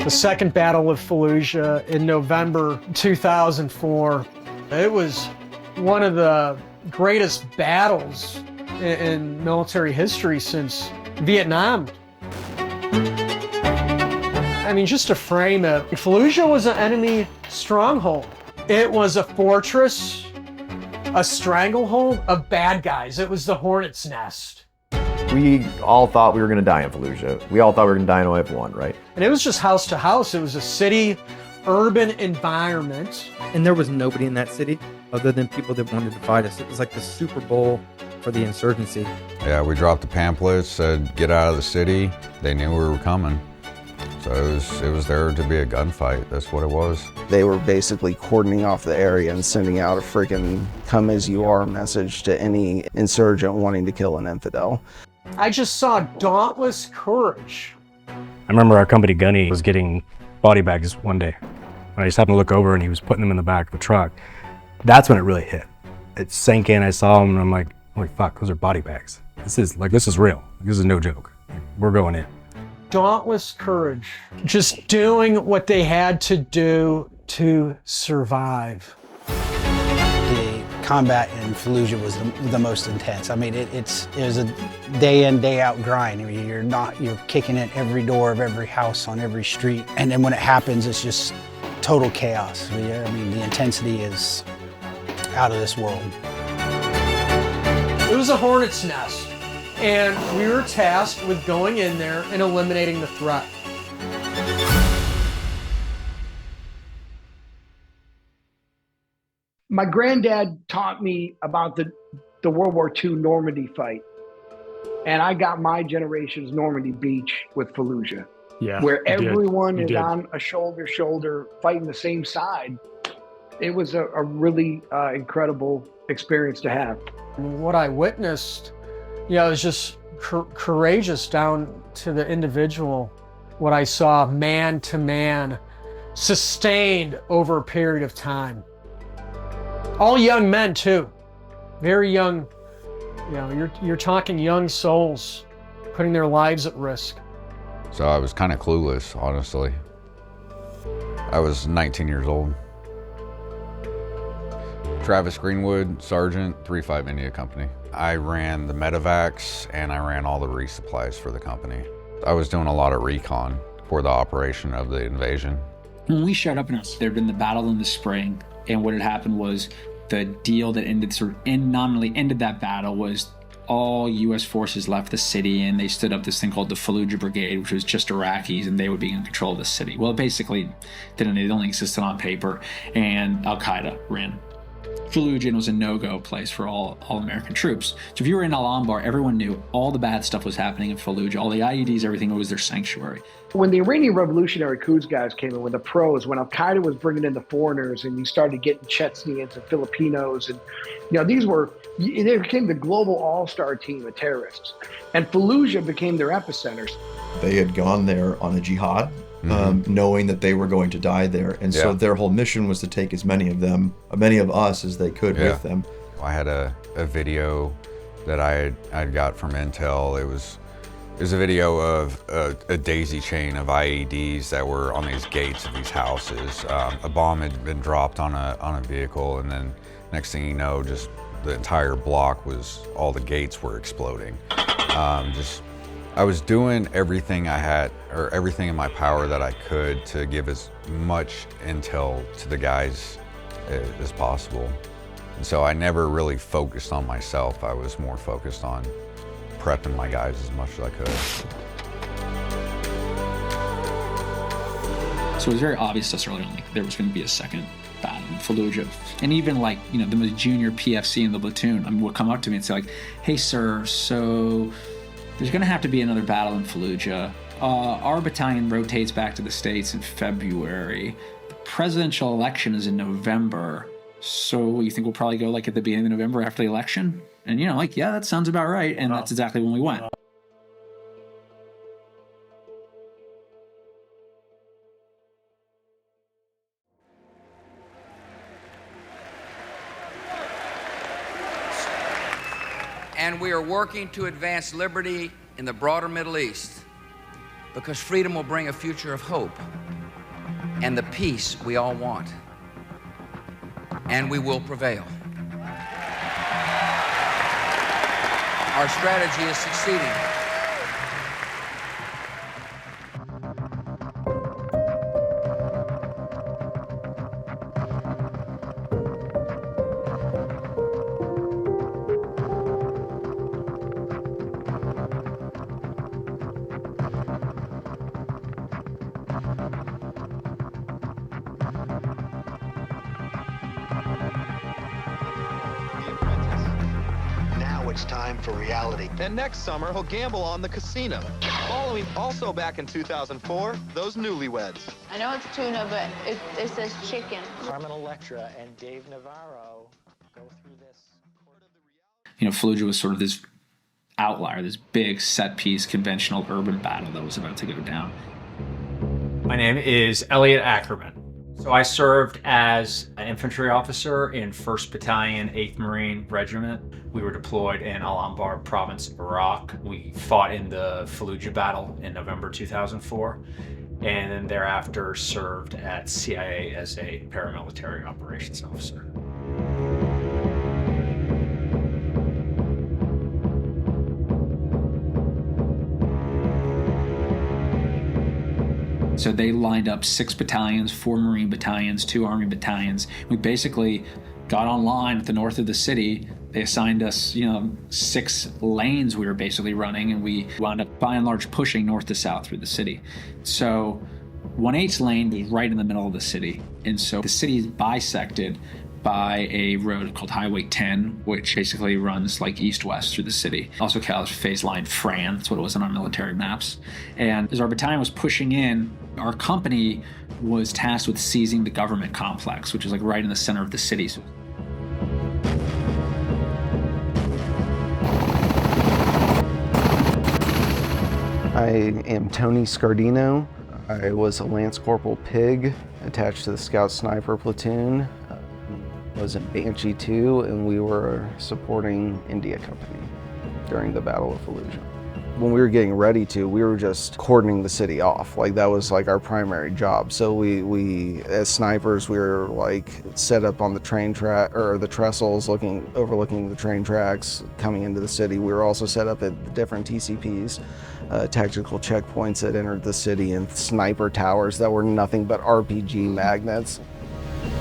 the Second Battle of Fallujah in November 2004. It was one of the greatest battles in military history since Vietnam. I mean, just to frame it, Fallujah was an enemy stronghold. It was a fortress, a stranglehold of bad guys. It was the hornet's nest. We all thought we were going to die in Fallujah. We all thought we were going to die in OF1, right? And it was just house to house. It was a city, urban environment. And there was nobody in that city other than people that wanted to fight us. It was like the Super Bowl for the insurgency. Yeah, we dropped the pamphlets, said get out of the city. They knew we were coming. So it was there to be a gunfight. That's what it was. They were basically cordoning off the area and sending out a freaking come as you are message to any insurgent wanting to kill an infidel. I just saw dauntless courage. I remember our company gunny was getting body bags one day. I just happened to look over and he was putting them in the back of the truck. That's when it really hit. It sank in, I saw him and I'm like, holy fuck, those are body bags. This is real. This is no joke. We're going in. Dauntless courage, just doing what they had to do to survive. The combat in Fallujah was the most intense. I mean, it was a day in, day out grind. I mean, you're kicking in every door of every house on every street. And then when it happens, it's just total chaos. I mean, the intensity is out of this world. It was a hornet's nest. And we were tasked with going in there and eliminating the threat. My granddad taught me about the World War II Normandy fight. And I got my generation's Normandy Beach with Fallujah. Yeah, where everyone is on a shoulder to shoulder fighting the same side. It was a really incredible experience to have. What I witnessed, it was just courageous down to the individual. What I saw man to man, sustained over a period of time. All young men too, very young. You're talking young souls putting their lives at risk. So I was kind of clueless, honestly. I was 19 years old. Travis Greenwood, Sergeant, 3-5 India Company. I ran the medevacs and I ran all the resupplies for the company. I was doing a lot of recon for the operation of the invasion. When we showed up, there had been the battle in the spring, and what had happened was the deal that nominally ended that battle was all U.S. forces left the city and they stood up this thing called the Fallujah Brigade, which was just Iraqis, and they would be in control of the city. Well, it basically didn't. It only existed on paper, and Al-Qaeda ran Fallujah was a no-go place for all American troops. So if you were in Al-Anbar, everyone knew all the bad stuff was happening in Fallujah. All the IEDs, everything was their sanctuary. When the Iranian revolutionary coups guys came in with the pros, when Al-Qaeda was bringing in the foreigners and you started getting Chechens and Filipinos, and they became the global all-star team of terrorists. And Fallujah became their epicenters. They had gone there on a jihad, knowing that they were going to die there. And so their whole mission was to take as many of us as they could with them. I had a video that I'd got from Intel. It was a video of a daisy chain of IEDs that were on these gates of these houses. A bomb had been dropped on a vehicle, and then next thing you know, just the entire block all the gates were exploding. I was doing everything I had, or everything in my power that I could to give as much intel to the guys as possible. And so I never really focused on myself. I was more focused on prepping my guys as much as I could. So it was very obvious to us early on, there was going to be a second battle in Fallujah. And even the most junior PFC in the platoon would come up to me and say hey sir, so there's going to have to be another battle in Fallujah. Our battalion rotates back to the States in February. The presidential election is in November. So you think we'll probably go at the beginning of November after the election? And yeah, that sounds about right. And that's exactly when we went. And we are working to advance liberty in the broader Middle East, because freedom will bring a future of hope and the peace we all want. And we will prevail. Our strategy is succeeding. It's time for reality. And next summer, he'll gamble on the casino. Following also back in 2004, those newlyweds. I know it's tuna, but it says chicken. Carmen Electra and Dave Navarro go through this. You know, Fallujah was sort of this outlier, this big set-piece conventional urban battle that was about to go down. My name is Elliot Ackerman. So I served as an infantry officer in 1st Battalion, 8th Marine Regiment. We were deployed in Al-Anbar province, Iraq. We fought in the Fallujah battle in November 2004, and then thereafter served at CIA as a paramilitary operations officer. So they lined up 6 battalions, 4 Marine battalions, 2 Army battalions. We basically got online at the north of the city. They assigned us, 6 lanes we were basically running, and we wound up by and large pushing north to south through the city. So 1/8 lane was right in the middle of the city. And so the city is bisected by a road called Highway 10, which basically runs like east-west through the city. Also called Phase Line Fran, that's what it was on our military maps. And as our battalion was pushing in, our company was tasked with seizing the government complex, which is like right in the center of the city. I am Tony Scardino. I was a Lance Corporal Pig attached to the Scout Sniper Platoon. Was in Banshee 2, and we were supporting India Company during the Battle of Fallujah. When we were getting ready to, we were just cordoning the city off. Like that was like our primary job. So we as snipers, we were like set up on the train track or the trestles, overlooking the train tracks coming into the city. We were also set up at the different TCPs, tactical checkpoints that entered the city, and sniper towers that were nothing but RPG magnets.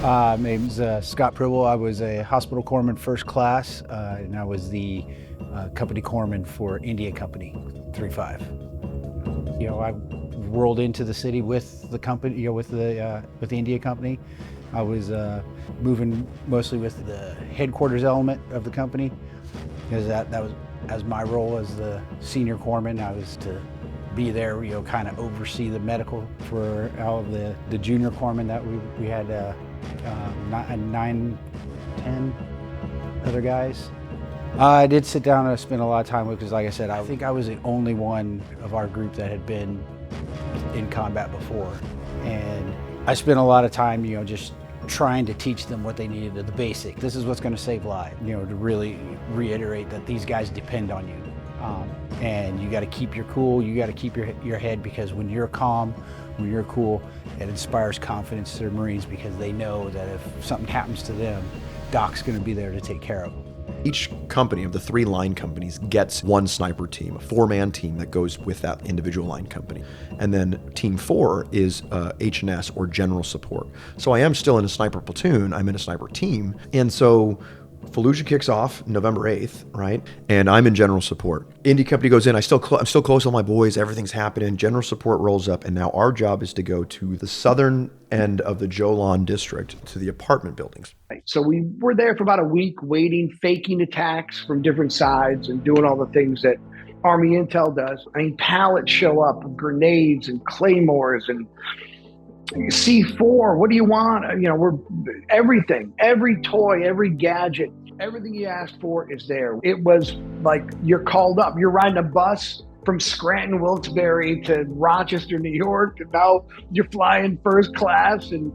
My name's Scott Pribble. I was a hospital corpsman first class, and I was the company corpsman for India Company 3-5. I rolled into the city with the company, with the India Company. I was moving mostly with the headquarters element of the company, because that was as my role as the senior corpsman. I was to be there, kind of oversee the medical for all of the junior corpsmen that we had 9, 10 other guys. I did sit down and spend a lot of time with, because like I said, I think I was the only one of our group that had been in combat before. And I spent a lot of time, just trying to teach them what they needed, the basic. This is what's going to save lives, to really reiterate that these guys depend on you. And you got to keep your cool, you got to keep your head, because when you're calm, when you're cool, it inspires confidence to the Marines, because they know that if something happens to them, Doc's going to be there to take care of them. Each company of the 3 line companies gets 1 sniper team, a 4-man team that goes with that individual line company. And then team 4 is H&S or general support. So I am still in a sniper platoon, I'm in a sniper team. And so Fallujah kicks off November 8th, right? And I'm in general support. Indy Company goes in, I'm still close with my boys, everything's happening. General support rolls up, and now our job is to go to the southern end of the Jolan district, to the apartment buildings. So we were there for about a week, waiting, faking attacks from different sides and doing all the things that Army Intel does. I mean, pallets show up with grenades and claymores and C4, what do you want? We're everything, every toy, every gadget, everything you asked for is there. It was like you're called up. You're riding a bus from Scranton, Wilkes-Barre to Rochester, New York, and now you're flying first class, and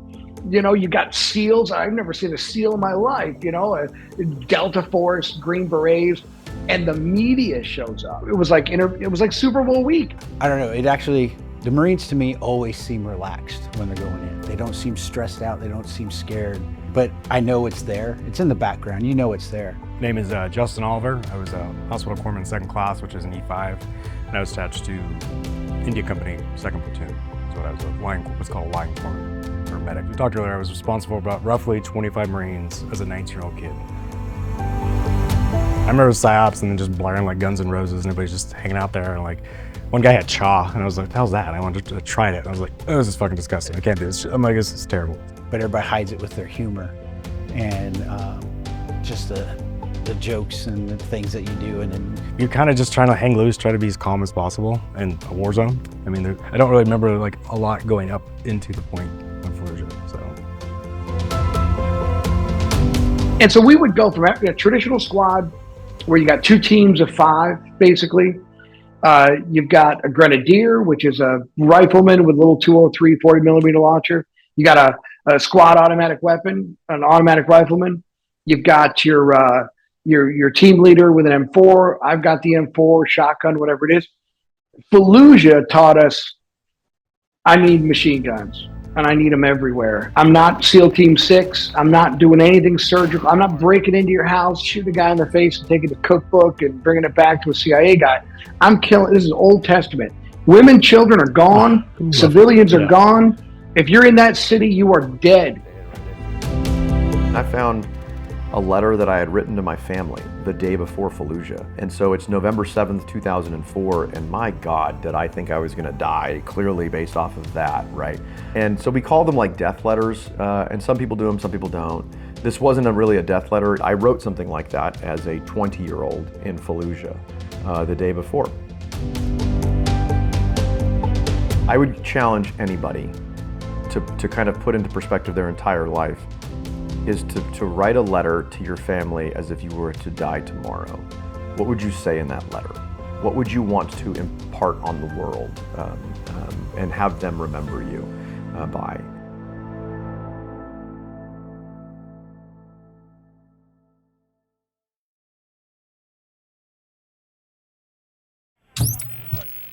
you got SEALs. I've never seen a SEAL in my life. A Delta Force, Green Berets, and the media shows up. It was like Super Bowl week. I don't know. It actually The Marines to me always seem relaxed when they're going in. They don't seem stressed out, they don't seem scared, but I know it's there. It's in the background, you know it's there. Name is Justin Oliver. I was a hospital corpsman second class, which is an E5, and I was attached to India Company, second platoon. So I was what's called a line corps or medic. We talked earlier, I was responsible for about roughly 25 Marines as a 19-year-old kid. I remember psyops and then just blaring like Guns N' Roses and everybody's just hanging out there and like, one guy had chaw, and I was like, "How's that?" And I wanted to try it. And I was like, "Oh, this is fucking disgusting. I can't do this." I'm like, "This is terrible." But everybody hides it with their humor and just the jokes and the things that you do. And then you're kind of just trying to hang loose, try to be as calm as possible in a war zone. I mean, I don't really remember like a lot going up into the point of Fallujah. So. And so we would go from a traditional squad where you got 2 teams of 5, basically. You've got a grenadier, which is a rifleman with a little 203 40 millimeter launcher. You got a squad automatic weapon, an automatic rifleman. You've got your team leader with an M4. I've got the M4, shotgun, whatever it is. Fallujah taught us I need machine guns, and I need them everywhere. I'm not SEAL Team 6. I'm not doing anything surgical. I'm not breaking into your house, shooting a guy in the face and taking the cookbook and bringing it back to a CIA guy. I'm killing. This is Old Testament. Women, children are gone. Civilians are gone. If you're in that city, you are dead. I found a letter that I had written to my family the day before Fallujah. And so it's November 7th, 2004, and my God, did I think I was gonna die, clearly based off of that, right? And so we call them like death letters, and some people do them, some people don't. This wasn't really a death letter. I wrote something like that as a 20-year-old in Fallujah the day before. I would challenge anybody to kind of put into perspective their entire life is to write a letter to your family as if you were to die tomorrow. What would you say in that letter? What would you want to impart on the world and have them remember you by?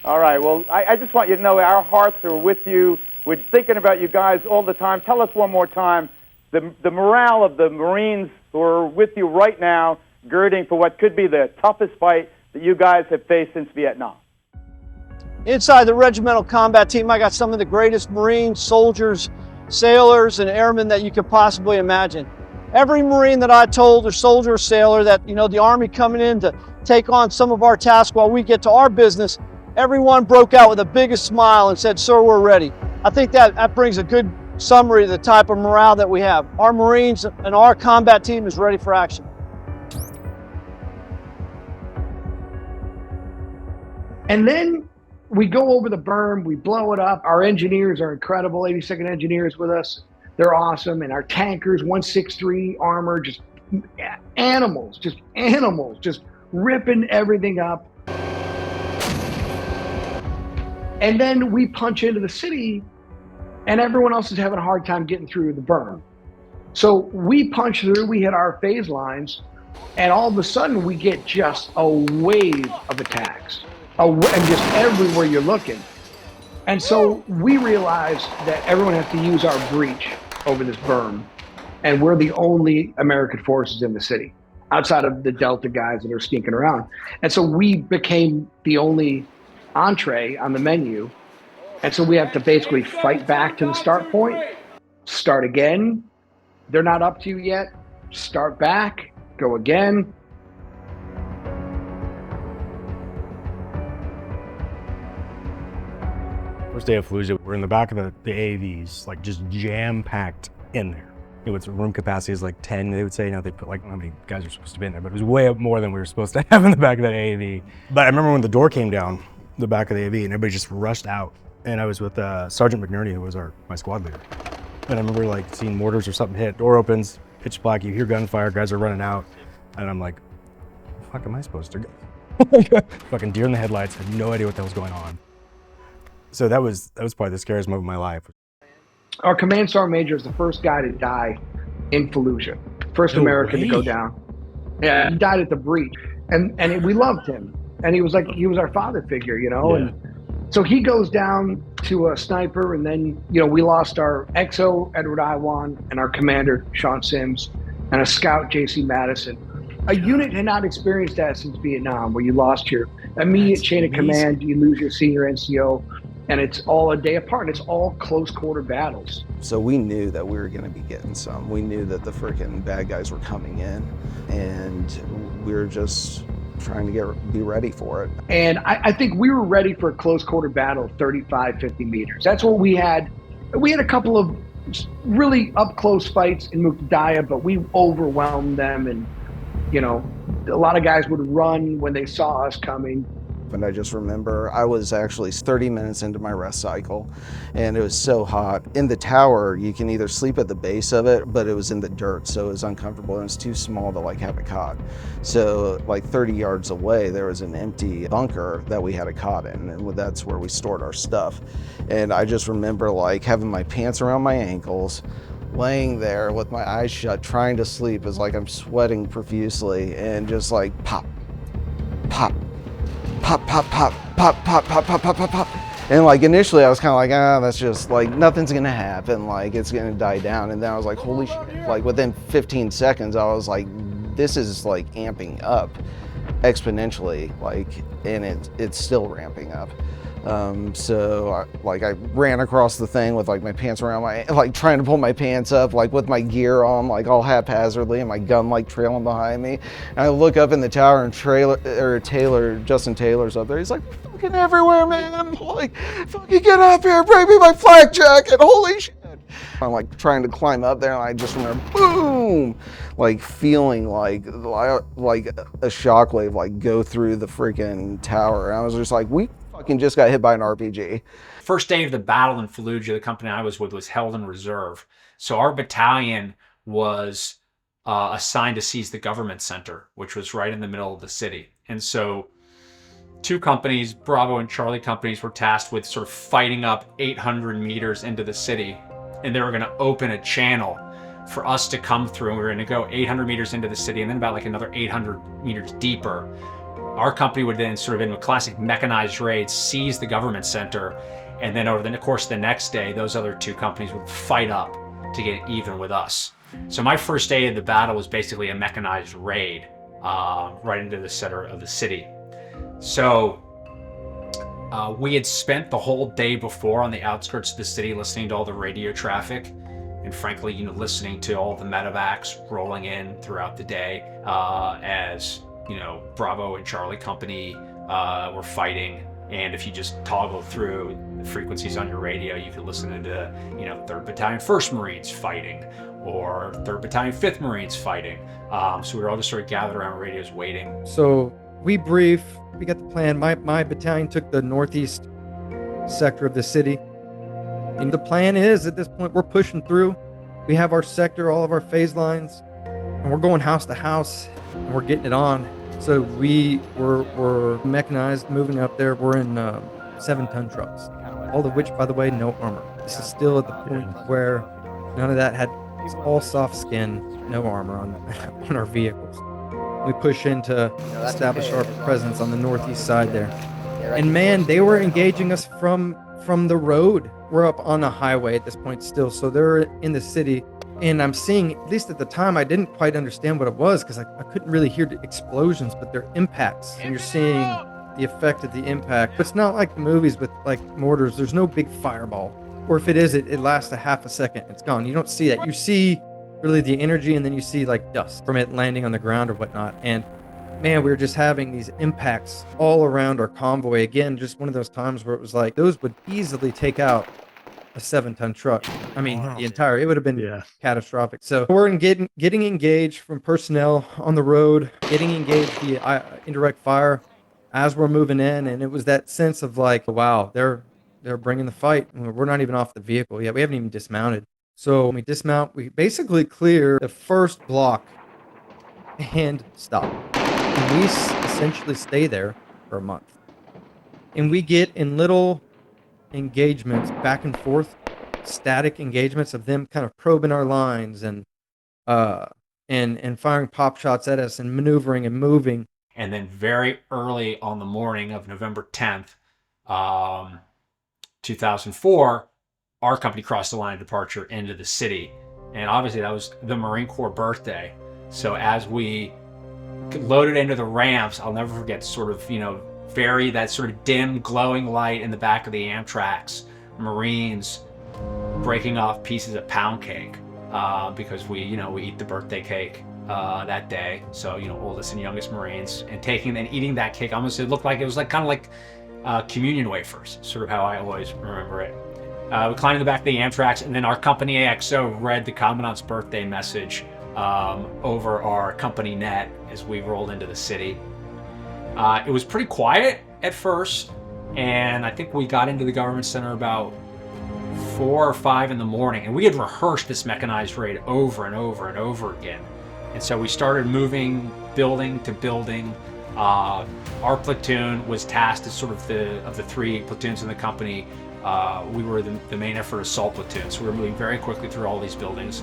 All right, well, I just want you to know our hearts are with you. We're thinking about you guys all the time. Tell us one more time the morale of the Marines who are with you right now, girding for what could be the toughest fight that you guys have faced since Vietnam. Inside the regimental combat team, I got some of the greatest Marines, soldiers, sailors, and airmen that you could possibly imagine. Every Marine that I told, or soldier or sailor, that, you know, the Army coming in to take on some of our tasks while we get to our business, everyone broke out with the biggest smile and said, "Sir, we're ready." I think that brings a good summary of the type of morale that we have. Our Marines and our combat team is ready for action. And then we go over the berm, we blow it up. Our engineers are incredible, 82nd engineers with us. They're awesome. And our tankers, 163 armor, just animals, just ripping everything up. And then we punch into the city and everyone else is having a hard time getting through the berm. So we punch through, we hit our phase lines, and all of a sudden we get just a wave of attacks, and just everywhere you're looking. And so we realized that everyone has to use our breach over this berm, and we're the only American forces in the city, outside of the Delta guys that are sneaking around. And so we became the only entree on the menu. And so we have to basically fight back to the start point, start again. They're not up to you yet. Start back, go again. First day of Fallujah, we're in the back of the AAVs, like just jam-packed in there. You know, its room capacity is like 10, they would say. Now they put like how many guys are supposed to be in there, but it was way up more than we were supposed to have in the back of that AAV. But I remember when the door came down, the back of the AAV, and everybody just rushed out. And I was with Sergeant McNerney, who was my squad leader. And I remember like seeing mortars or something hit, door opens, pitch black, you hear gunfire, guys are running out. And I'm like, the fuck am I supposed to go? Fucking deer in the headlights, had no idea what the hell's going on. So that was probably the scariest moment of my life. Our command sergeant major is the first guy to die in Fallujah. First American to go down. Yeah, he died at the breach. And we loved him. And he was our father figure, you know? Yeah. And so he goes down to a sniper, and then, we lost our XO, Edward Iwan, and our commander, Sean Sims, and a scout, JC Madison. A unit had not experienced that since Vietnam, where you lost your immediate chain of command, you lose your senior NCO, and it's all a day apart, and it's all close quarter battles. So we knew that we were going to be getting some. We knew that the freaking bad guys were coming in, and we were just trying to be ready for it. And I think we were ready for a close quarter battle, 35, 50 meters. That's what we had. We had a couple of really up close fights in Muqtadia, but we overwhelmed them, and a lot of guys would run when they saw us coming. And I just remember I was actually 30 minutes into my rest cycle, and it was so hot. In the tower, you can either sleep at the base of it, but it was in the dirt, so it was uncomfortable, and it's too small to have a cot. So 30 yards away, there was an empty bunker that we had a cot in, and that's where we stored our stuff. And I just remember having my pants around my ankles, laying there with my eyes shut, trying to sleep as I'm sweating profusely, and just pop, pop, pop, pop, pop, pop, pop, pop, pop, pop, pop, pop. And initially I was kind of that's just nothing's gonna happen, it's gonna die down. And then I was holy shit, within 15 seconds I was this is amping up exponentially, and it's still ramping up. So I ran across the thing with my pants around my, trying to pull my pants up, with my gear on, all haphazardly, and my gun trailing behind me. And I look up in the tower, and Justin Taylor's up there. He's fucking everywhere, man. Fucking get up here, bring me my flak jacket, holy shit. I'm trying to climb up there, and I just remember, boom, feeling like a shockwave go through the freaking tower. And I was just we fucking just got hit by an RPG. First day of the battle in Fallujah, the company I was with was held in reserve. So our battalion was assigned to seize the government center, which was right in the middle of the city. And so two companies, Bravo and Charlie companies, were tasked with sort of fighting up 800 meters into the city. And they were going to open a channel for us to come through. And we were going to go 800 meters into the city, and then about another 800 meters deeper. Our company would then sort of, in a classic mechanized raid, seize the government center. And then over the course of the next day, those other two companies would fight up to get even with us. So my first day of the battle was basically a mechanized raid right into the center of the city. So we had spent the whole day before on the outskirts of the city listening to all the radio traffic, and frankly, listening to all the medevacs rolling in throughout the day as Bravo and Charlie company were fighting. And if you just toggle through the frequencies on your radio, you could listen to 3rd Battalion 1st Marines fighting, or 3rd Battalion 5th Marines fighting. So we were all just sort of gathered around radios waiting. So we brief, we got the plan. My battalion took the northeast sector of the city. And the plan is, at this point, we're pushing through. We have our sector, all of our phase lines, and we're going house to house, and we're getting it on. So we're mechanized, moving up there. We're in 7-ton trucks, all of which, by the way, no armor. This is still at the point where none of that had, it's all soft skin, no armor on our vehicles. We push in to establish our presence on the northeast side there. And man, they were engaging us from the road. We're up on a highway at this point still, so they're in the city. And I'm seeing, at least at the time, I didn't quite understand what it was because I couldn't really hear the explosions, but they're impacts. And you're seeing the effect of the impact. It's not like the movies with mortars. There's no big fireball. Or if it is, it lasts a half a second. It's gone. You don't see that. You see really the energy, and then you see dust from it landing on the ground or whatnot. And man, we were just having these impacts all around our convoy. Again, just one of those times where it was those would easily take out a 7-ton truck. I mean, the entire, it would have been catastrophic. So we're getting engaged from personnel on the road, getting engaged via indirect fire as we're moving in. And it was that sense of wow, they're bringing the fight. We're not even off the vehicle yet. We haven't even dismounted. So when we dismount, we basically clear the first block and stop. And we essentially stay there for a month. And we get in little engagements back and forth, static engagements of them kind of probing our lines and firing pop shots at us and maneuvering and moving. And then very early on the morning of November 10th, 2004, our company crossed the line of departure into the city. And obviously that was the Marine Corps birthday. So as we loaded into the ramps, I'll never forget sort of, that sort of dim glowing light in the back of the Amtraks, Marines breaking off pieces of pound cake because we eat the birthday cake that day. So, oldest and youngest Marines, and taking and eating that cake, almost it looked like it was kind of like communion wafers, sort of how I always remember it. We climbed in the back of the Amtraks, and then our company AXO read the Commandant's birthday message over our company net as we rolled into the city. It was pretty quiet at first, and I think we got into the government center about 4 or 5 in the morning, and we had rehearsed this mechanized raid over and over and over again. And so we started moving building to building. Our platoon was tasked as sort of the 3 platoons in the company. We were the main effort assault platoon, so we were moving very quickly through all these buildings.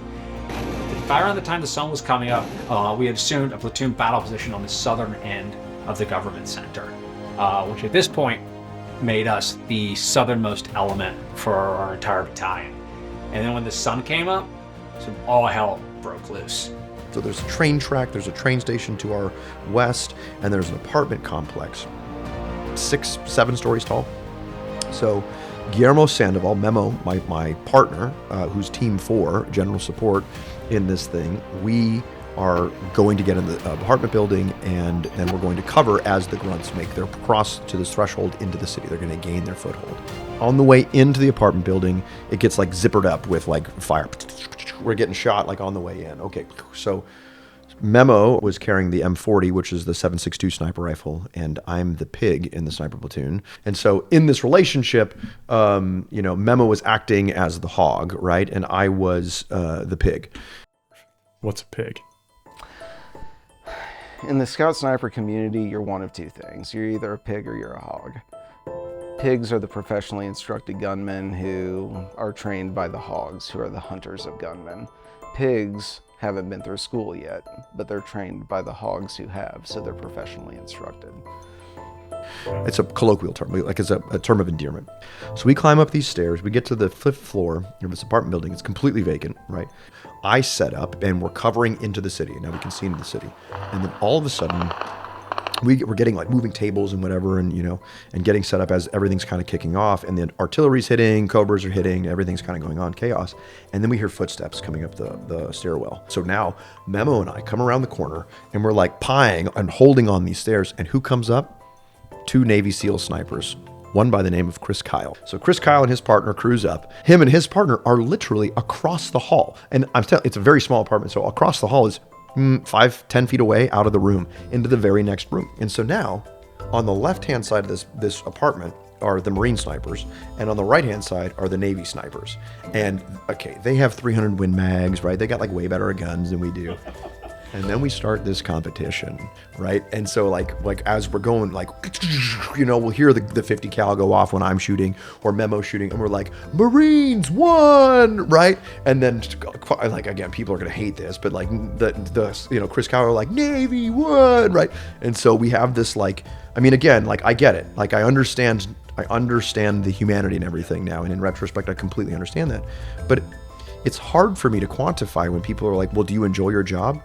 By around the time the sun was coming up, we had assumed a platoon battle position on the southern end of the government center, which at this point made us the southernmost element for our entire battalion. And then when the sun came up, so all hell broke loose. So there's a train track, there's a train station to our west, and there's an apartment complex, 6-7 stories tall. So Guillermo Sandoval, Memo, my partner, who's Team 4, General Support in this thing, we are going to get in the apartment building, and then we're going to cover as the grunts make their cross to this threshold into the city. They're going to gain their foothold. On the way into the apartment building, it gets zippered up with fire. We're getting shot on the way in. Okay, so Memo was carrying the M40, which is the 7.62 sniper rifle, and I'm the pig in the sniper platoon. And so in this relationship, Memo was acting as the hog, right? And I was the pig. What's a pig? In the scout sniper community, you're one of 2 things. You're either a pig or you're a hog. Pigs are the professionally instructed gunmen who are trained by the hogs, who are the hunters of gunmen. Pigs haven't been through school yet, but they're trained by the hogs who have, so they're professionally instructed. It's a colloquial term, it's a term of endearment. So we climb up these stairs, we get to the 5th floor of this apartment building. It's completely vacant, right? I set up, and we're covering into the city. Now we can see into the city. And then all of a sudden, we're getting moving tables and whatever, and and getting set up as everything's kind of kicking off, and then artillery's hitting, Cobras are hitting, everything's kind of going on, chaos. And then we hear footsteps coming up the stairwell. So now Memo and I come around the corner, and we're pieing and holding on these stairs, and who comes up? 2 Navy SEAL snipers, one by the name of Chris Kyle. So Chris Kyle and his partner cruise up. Him and his partner are literally across the hall. And I'm telling you, it's a very small apartment, so across the hall is 5-10 feet away out of the room into the very next room. And so now, on the left-hand side of this apartment are the Marine snipers, and on the right-hand side are the Navy snipers. And okay, they have 300 Win mags, right? They got way better guns than we do. And then we start this competition, right? And so as we're going, we'll hear the 50 cal go off when I'm shooting or Memo shooting, and we're like, Marines won, right? And then again, people are gonna hate this, but the Chris Kyle are like, Navy won, right? And so we have this I get it. I understand the humanity and everything now, and in retrospect, I completely understand that. But it's hard for me to quantify when people are like, well, do you enjoy your job?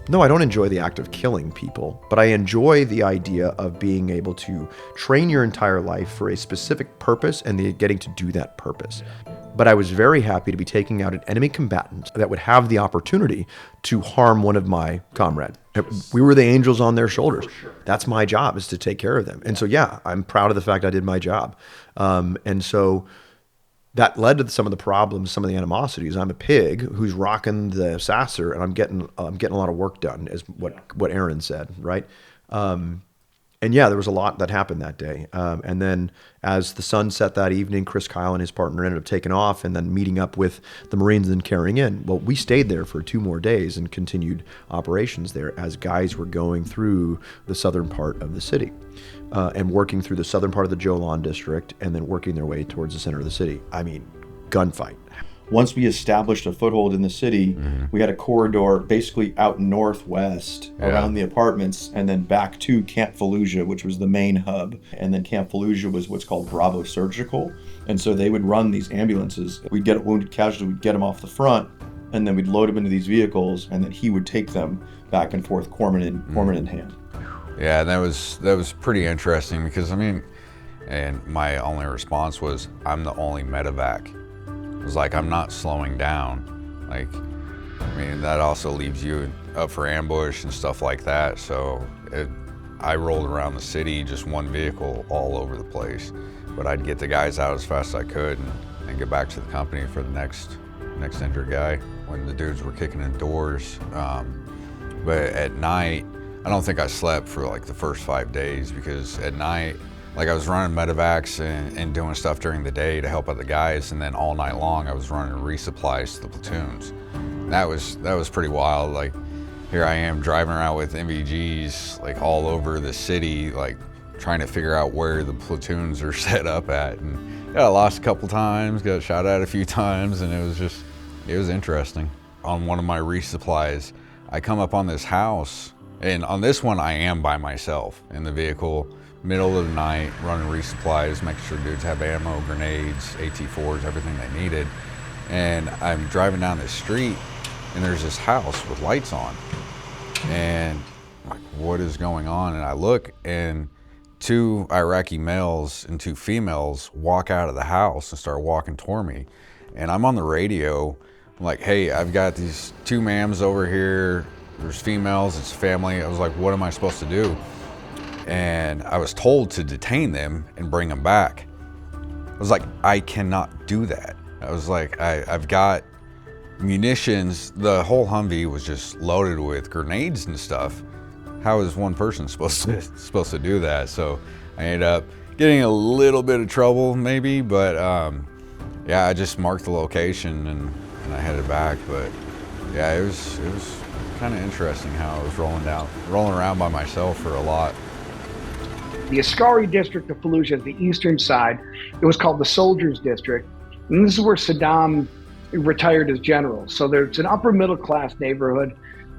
No, I don't enjoy the act of killing people, but I enjoy the idea of being able to train your entire life for a specific purpose and getting to do that purpose. But I was very happy to be taking out an enemy combatant that would have the opportunity to harm one of my comrades. We were the angels on their shoulders. That's my job, is to take care of them. And so, yeah, I'm proud of the fact I did my job. And so that led to some of the problems, some of the animosities. I'm a pig who's rocking the sasser, and I'm getting a lot of work done, is what Aaron said, right? And yeah, there was a lot that happened that day. And then as the sun set that evening, Chris Kyle and his partner ended up taking off and then meeting up with the Marines and carrying in. Well, we stayed there for 2 more days and continued operations there as guys were going through the southern part of the city. And working through the southern part of the Jolan district, and then working their way towards the center of the city. I mean, gunfight. Once we established a foothold in the city, we had a corridor basically out northwest around the apartments and then back to Camp Fallujah, which was the main hub. And then Camp Fallujah was what's called Bravo Surgical. And so they would run these ambulances. We'd get a wounded casualty, we'd get them off the front, and then we'd load them into these vehicles, and then he would take them back and forth, corpsman in hand. Yeah, that was pretty interesting because, I mean, and my only response was, I'm the only medevac. It was like, I'm not slowing down. Like, I mean, that also leaves you up for ambush and stuff like that. So I rolled around the city, just one vehicle all over the place. But I'd get the guys out as fast as I could and get back to the company for the next injured guy when the dudes were kicking in doors. But at night, I don't think I slept for like the first 5 days because at night, like I was running medevacs and doing stuff during the day to help out the guys, and then all night long I was running resupplies to the platoons. That was pretty wild. Like here I am driving around with MVGs like all over the city, like trying to figure out where the platoons are set up at, and got lost a couple times, got shot at a few times, and it was interesting. On one of my resupplies, I come up on this house, and on this one I am by myself in the vehicle, middle of the night, running resupplies, making sure dudes have ammo, grenades, AT-4s, everything they needed. And I'm driving down this street, and there's this house with lights on. And I'm like, what is going on? And I look, and 2 Iraqi males and 2 females walk out of the house and start walking toward me. And I'm on the radio, I'm like, hey, I've got these 2 mams over here, there's females, it's family. I was like, what am I supposed to do? And I was told to detain them and bring them back. I was like, I cannot do that. I was like, I've got munitions. The whole Humvee was just loaded with grenades and stuff. How is one person supposed to do that? So I ended up getting a little bit of trouble maybe, but yeah, I just marked the location and I headed back. But yeah, it was kind of interesting how I was rolling around by myself for a lot. The Askari district of Fallujah is the eastern side. It was called the Soldiers District. And this is where Saddam retired as general. So there's an upper middle class neighborhood.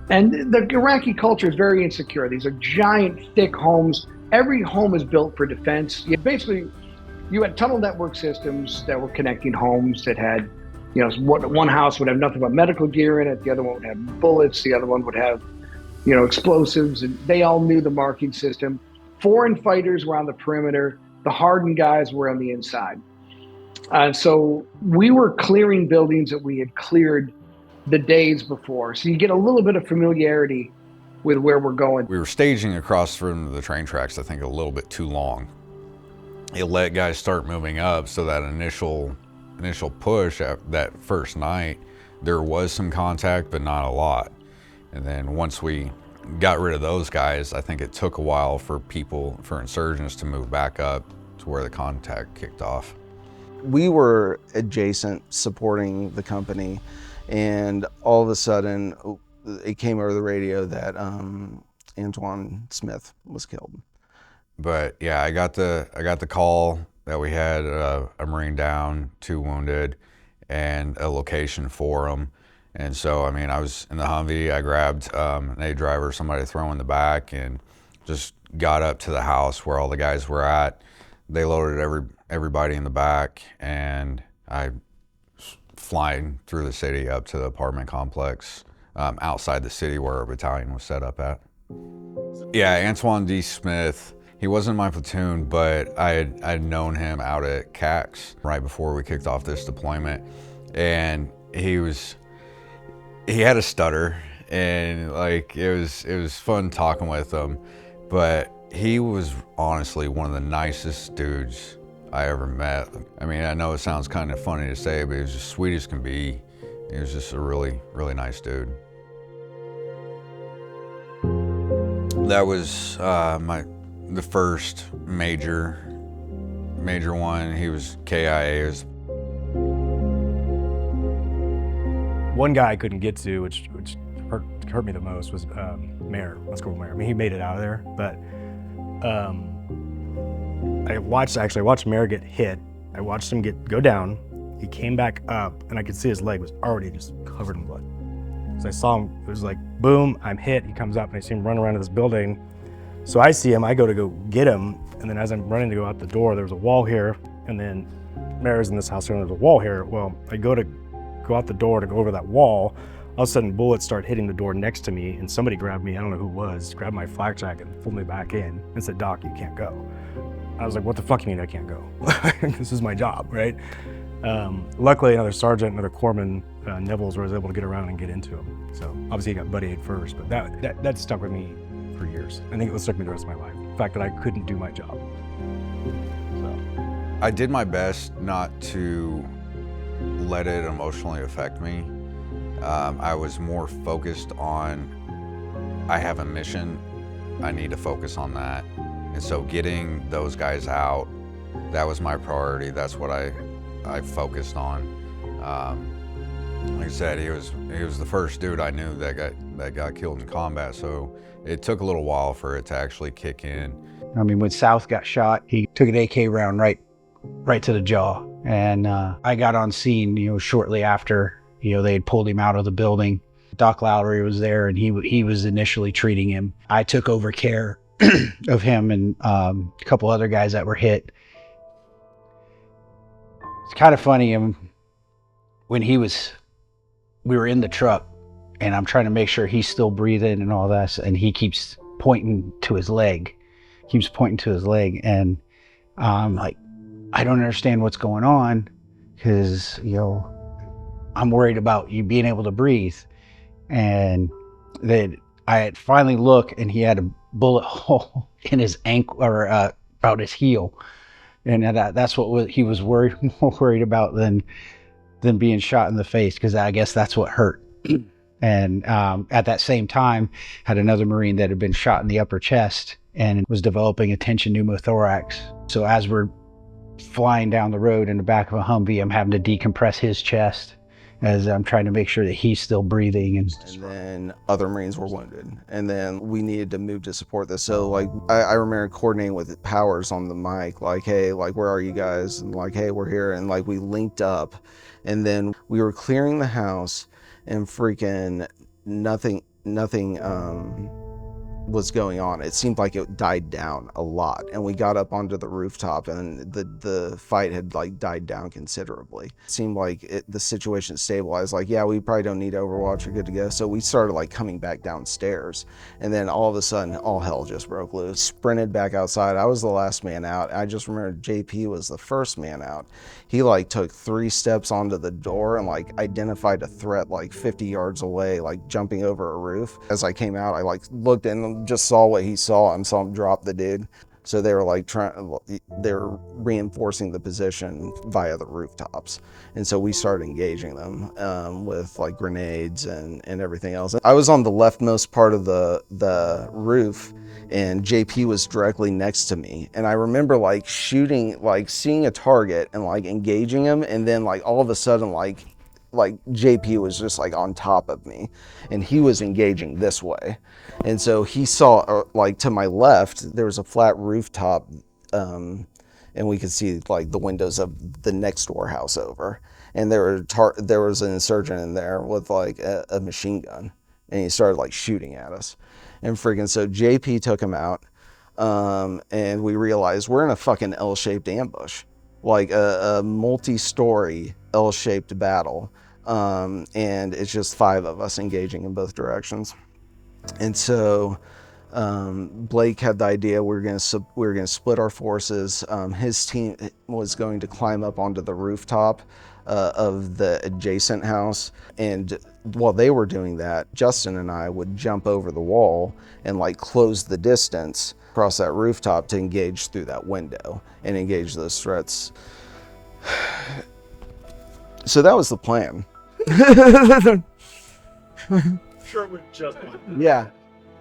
And the Iraqi culture is very insecure. These are giant, thick homes. Every home is built for defense. You had tunnel network systems that were connecting homes that had, you know, one house would have nothing but medical gear in it. The other one would have bullets. The other one would have, you know, explosives. And they all knew the marking system. Foreign fighters were on the perimeter. The hardened guys were on the inside. So we were clearing buildings that we had cleared the days before. So you get a little bit of familiarity with where we're going. We were staging across from the train tracks, I think, a little bit too long. It let guys start moving up, so that initial push at that first night, there was some contact, but not a lot. And then once we got rid of those guys, I think it took a while for insurgents to move back up to where the contact kicked off. We were adjacent supporting the company, and all of a sudden it came over the radio that Antoine Smith was killed. But yeah, I got the call that we had a Marine down, 2 wounded, and a location for them. And so, I mean, I was in the Humvee, I grabbed an A driver, somebody to throw in the back, and just got up to the house where all the guys were at. They loaded everybody in the back, and I flying through the city up to the apartment complex outside the city where our battalion was set up at. Yeah, Antoine D. Smith, he wasn't in my platoon, but I'd known him out at CAX right before we kicked off this deployment, and he had a stutter, and like it was fun talking with him, but he was honestly one of the nicest dudes I ever met. I mean, I know it sounds kind of funny to say, but he was just sweet as can be. He was just a really, really nice dude. That was the first major one. He was KIA. One guy I couldn't get to, which hurt me the most, was Mayor. Let's go with Mayor. I mean, he made it out of there, but I watched Mayor get hit. I watched him go down, He came back up, and I could see his leg was already just covered in blood. So I saw him, it was like, boom, I'm hit. He comes up, and I see him run around to this building. So I see him, I go get him, and then as I'm running to go out the door, there was a wall here, and then Mary's in this house here, and there's a wall here. Well, I go out the door to go over that wall. All of a sudden, bullets start hitting the door next to me, and somebody grabbed me, I don't know who it was, grabbed my flak jacket and pulled me back in and said, "Doc, you can't go." I was like, "What the fuck you mean I can't go?" This is my job, right? Luckily, another sergeant, another corpsman, Nibbles, was able to get around and get into him. So obviously he got buddied first, but that stuck with me for years. I think it stuck me the rest of my life. The fact that I couldn't do my job. So. I did my best not to let it emotionally affect me. I was more focused on, I have a mission, I need to focus on that. And so getting those guys out, that was my priority. That's what I focused on. Like I said, he was the first dude I knew that got killed in combat. So it took a little while for it to actually kick in. I mean, when South got shot, he took an AK round right to the jaw. And I got on scene, shortly after, they had pulled him out of the building. Doc Lowry was there, and he was initially treating him. I took over care of him and a couple other guys that were hit. It's kind of funny. When we were in the truck, and I'm trying to make sure he's still breathing and all that, and he keeps pointing to his leg. And I'm like, I don't understand what's going on, because, I'm worried about you being able to breathe. And then I had finally looked, and he had a bullet hole in his ankle, or about his heel. And that's what he was more worried about than being shot in the face, because I guess that's what hurt. And at that same time, had another Marine that had been shot in the upper chest and was developing a tension pneumothorax. So as we're flying down the road in the back of a Humvee, I'm having to decompress his chest as I'm trying to make sure that he's still breathing. And then other Marines were wounded, and then we needed to move to support this. So like I remember coordinating with Powers on the mic, like, hey, like, where are you guys? And like, hey, we're here. And like we linked up, and then we were clearing the house, and freaking nothing was going on. It seemed like it died down a lot, and we got up onto the rooftop, and the fight had like died down considerably. It seemed like the situation stabilized. Like, yeah, we probably don't need Overwatch, we're good to go. So we started like coming back downstairs, and then all of a sudden all hell just broke loose. Sprinted back outside. I was the last man out. I just remember JP was the first man out. He like took 3 steps onto the door and like identified a threat like 50 yards away, like jumping over a roof. As I came out, I like looked and just saw what he saw and saw him drop the dude. So they were like they're reinforcing the position via the rooftops. And so we started engaging them with like grenades and everything else. I was on the leftmost part of the roof, and JP was directly next to me. And I remember like shooting, like seeing a target and like engaging him. And then like all of a sudden, like JP was just like on top of me, and he was engaging this way. And so he saw like to my left, there was a flat rooftop, and we could see like the windows of the next door house over. And there was an insurgent in there with like a machine gun, and he started like shooting at us. And freaking, so JP took him out, and we realized we're in a fucking L-shaped ambush, like a multi-story L-shaped battle. And it's just 5 of us engaging in both directions. And so Blake had the idea we were going to split our forces. His team was going to climb up onto the rooftop of the adjacent house, and while they were doing that, Justin and I would jump over the wall and like close the distance across that rooftop to engage through that window and engage those threats. So that was the plan. Sure, with just one. Yeah,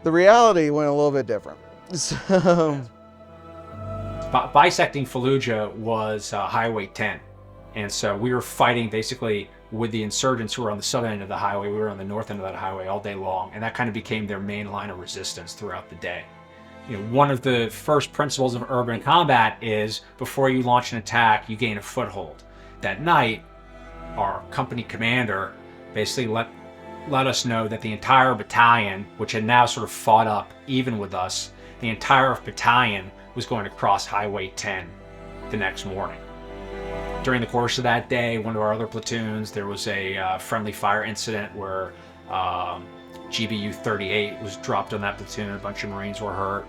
the reality went a little bit different. So bisecting Fallujah was Highway 10, and so we were fighting basically with the insurgents who were on the southern end of the highway. We were on the north end of that highway all day long, and that kind of became their main line of resistance throughout the day. One of the first principles of urban combat is before you launch an attack, you gain a foothold. That night, our company commander basically let us know that the entire battalion, which had now sort of fought up even with us, the entire battalion was going to cross Highway 10 the next morning. During the course of that day, one of our other platoons, there was a friendly fire incident where GBU 38 was dropped on that platoon. A bunch of Marines were hurt.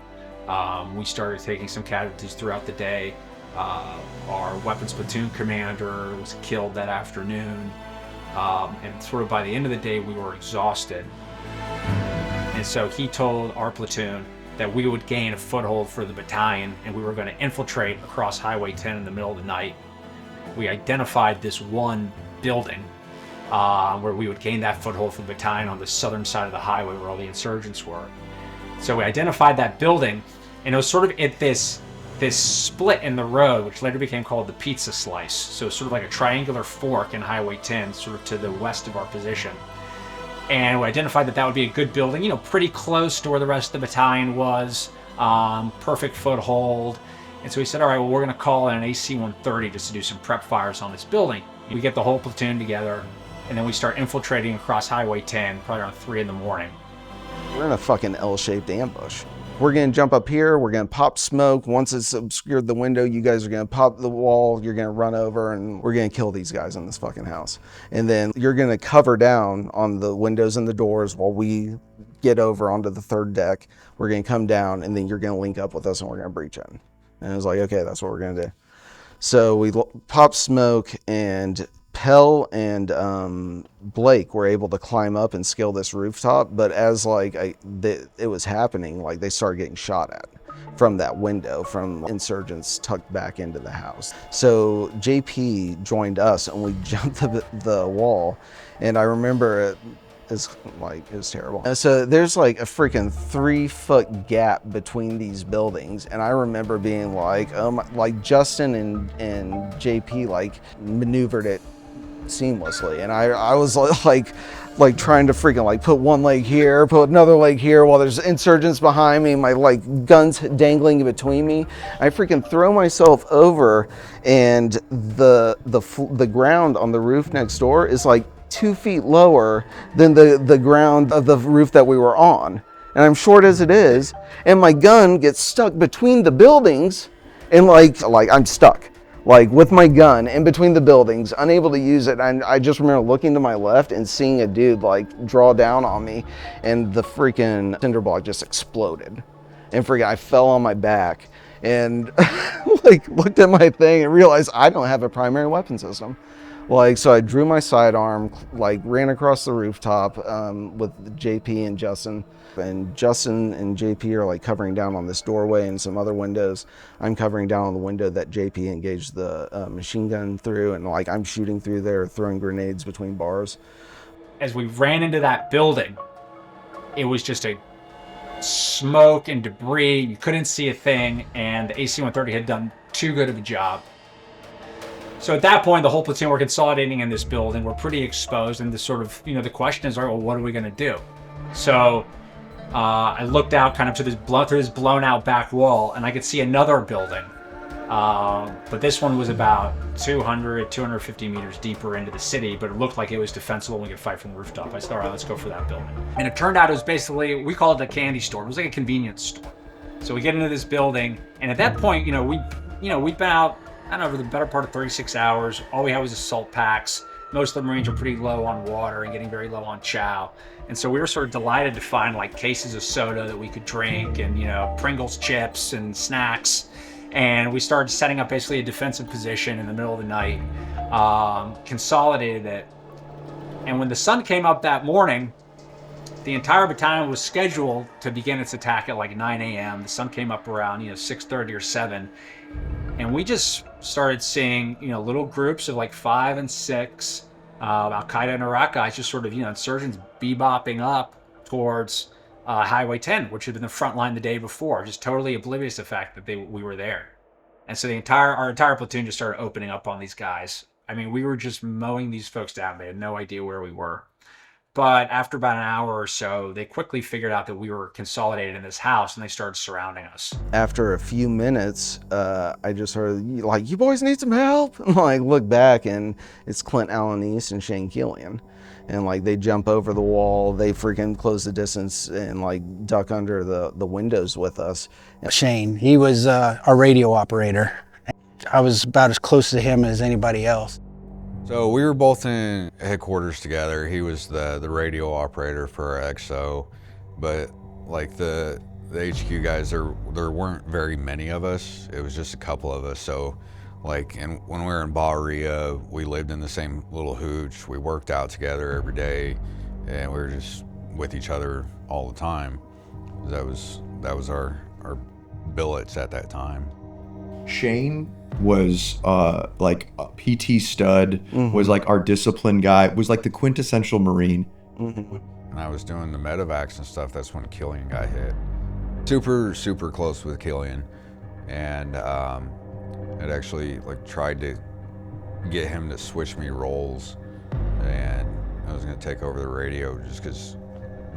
We started taking some casualties throughout the day. Our weapons platoon commander was killed that afternoon. And sort of by the end of the day, we were exhausted. And so he told our platoon that we would gain a foothold for the battalion and we were going to infiltrate across Highway 10 in the middle of the night. We identified this one building where we would gain that foothold for the battalion on the southern side of the highway where all the insurgents were. So we identified that building, and it was sort of at this split in the road, which later became called the pizza slice. So sort of like a triangular fork in Highway 10, sort of to the west of our position. And we identified that that would be a good building, you know, pretty close to where the rest of the battalion was, perfect foothold. And so we said, all right, well, we're going to call in an AC-130 just to do some prep fires on this building. We get the whole platoon together, and then we start infiltrating across Highway 10, probably around 3 in the morning. We're in a fucking L-shaped ambush. We're gonna jump up here, we're gonna pop smoke. Once it's obscured the window, you guys are gonna pop the wall, you're gonna run over, and we're gonna kill these guys in this fucking house. And then you're gonna cover down on the windows and the doors while we get over onto the 3rd deck. We're gonna come down, and then you're gonna link up with us, and we're gonna breach in. And it was like, okay, that's what we're gonna do. So we pop smoke, and Pell and Blake were able to climb up and scale this rooftop, but as like it was happening, like they started getting shot at from that window from insurgents tucked back into the house. So JP joined us, and we jumped the wall, and I remember it was terrible. So there's like a freaking 3-foot gap between these buildings, and I remember being like, like Justin and JP like maneuvered it seamlessly, and I was like trying to freaking like put one leg here, put another leg here while there's insurgents behind me, my like guns dangling between me. I freaking throw myself over, and the ground on the roof next door is like 2 feet lower than the ground of the roof that we were on, and I'm short as it is, and my gun gets stuck between the buildings, and like I'm stuck like with my gun in between the buildings, unable to use it. And I just remember looking to my left and seeing a dude like draw down on me, and the freaking cinder block just exploded. And freaking, I fell on my back and like looked at my thing and realized I don't have a primary weapon system. Like, so I drew my sidearm, like ran across the rooftop with JP and Justin. And Justin and JP are like covering down on this doorway and some other windows. I'm covering down on the window that JP engaged the machine gun through, and like I'm shooting through there, throwing grenades between bars. As we ran into that building, it was just a smoke and debris. You couldn't see a thing, and the AC-130 had done too good of a job. So at that point, the whole platoon were consolidating in this building. We're pretty exposed, and the sort of, you know, the question is, all right, well, what are we going to do? So I looked out kind of to this blown out back wall, and I could see another building. But this one was about 250 meters deeper into the city, but it looked like it was defensible and we could fight from the rooftop. I said, all right, let's go for that building. And it turned out it was basically, we called it a candy store. It was like a convenience store. So we get into this building, and at that point, we'd been out, I don't know, for the better part of 36 hours. All we had was assault packs. Most of the Marines were pretty low on water and getting very low on chow. And so we were sort of delighted to find like cases of soda that we could drink, and, you know, Pringles chips and snacks. And we started setting up basically a defensive position in the middle of the night, consolidated it. And when the sun came up that morning, the entire battalion was scheduled to begin its attack at like 9 a.m. The sun came up around, 6:30 or 7. And we just started seeing, little groups of like 5 and 6 Al-Qaeda and Iraq guys, just sort of, insurgents bebopping up towards Highway 10, which had been the front line the day before, just totally oblivious to the fact that we were there. And so our entire platoon just started opening up on these guys. I mean, we were just mowing these folks down. They had no idea where we were. But after about an hour or so, they quickly figured out that we were consolidated in this house, and they started surrounding us. After a few minutes, I just heard, like, you boys need some help? And like, look back, and it's Clint Allen East and Shane Killian. And like, they jump over the wall, they freaking close the distance and like duck under the windows with us. Shane, he was our radio operator. I was about as close to him as anybody else. So we were both in headquarters together. He was the radio operator for our XO, but like the HQ guys, there weren't very many of us. It was just a couple of us. So like, and when we were in Bahia, we lived in the same little hooch. We worked out together every day, and we were just with each other all the time. That was our billets at that time. Shane was like a PT stud, was like our discipline guy, was like the quintessential Marine. When I was doing the medevacs and stuff, that's when Killian got hit. Super close with Killian, and I'd actually like tried to get him to switch me roles, and I was gonna take over the radio just because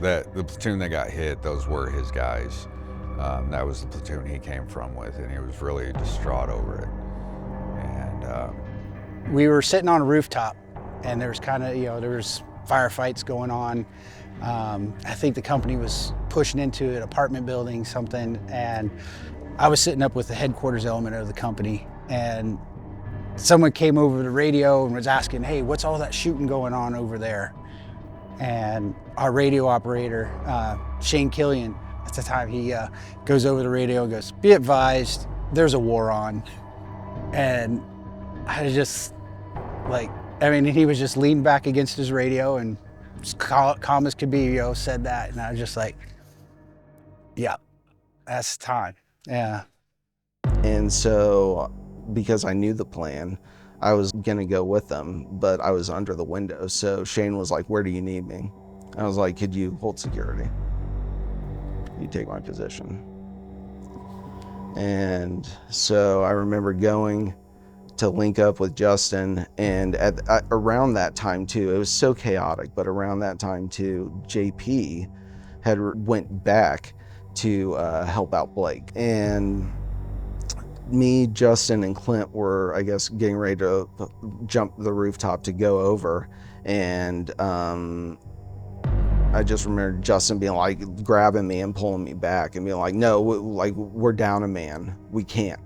the platoon that got hit, those were his guys. That was the platoon he came from with, and he was really distraught over it. And we were sitting on a rooftop, and there was kind of, there was firefights going on. I think the company was pushing into an apartment building, something, and I was sitting up with the headquarters element of the company, and someone came over the radio and was asking, hey, what's all that shooting going on over there? And our radio operator, Shane Killian, at the time, he goes over the radio and goes, be advised, there's a war on. And I just, he was just leaned back against his radio and just calm as could be, said that. And I was just like, yeah, that's time, yeah. And so, because I knew the plan, I was gonna go with them, but I was under the window. So Shane was like, where do you need me? I was like, could you hold security? You take my position. And so I remember going to link up with Justin, and around that time too, it was so chaotic, but around that time too, JP had went back to help out Blake. And me, Justin, and Clint were, I guess, getting ready to jump the rooftop to go over. And I just remember Justin being like, grabbing me and pulling me back and being like, no, we're down a man. We can't.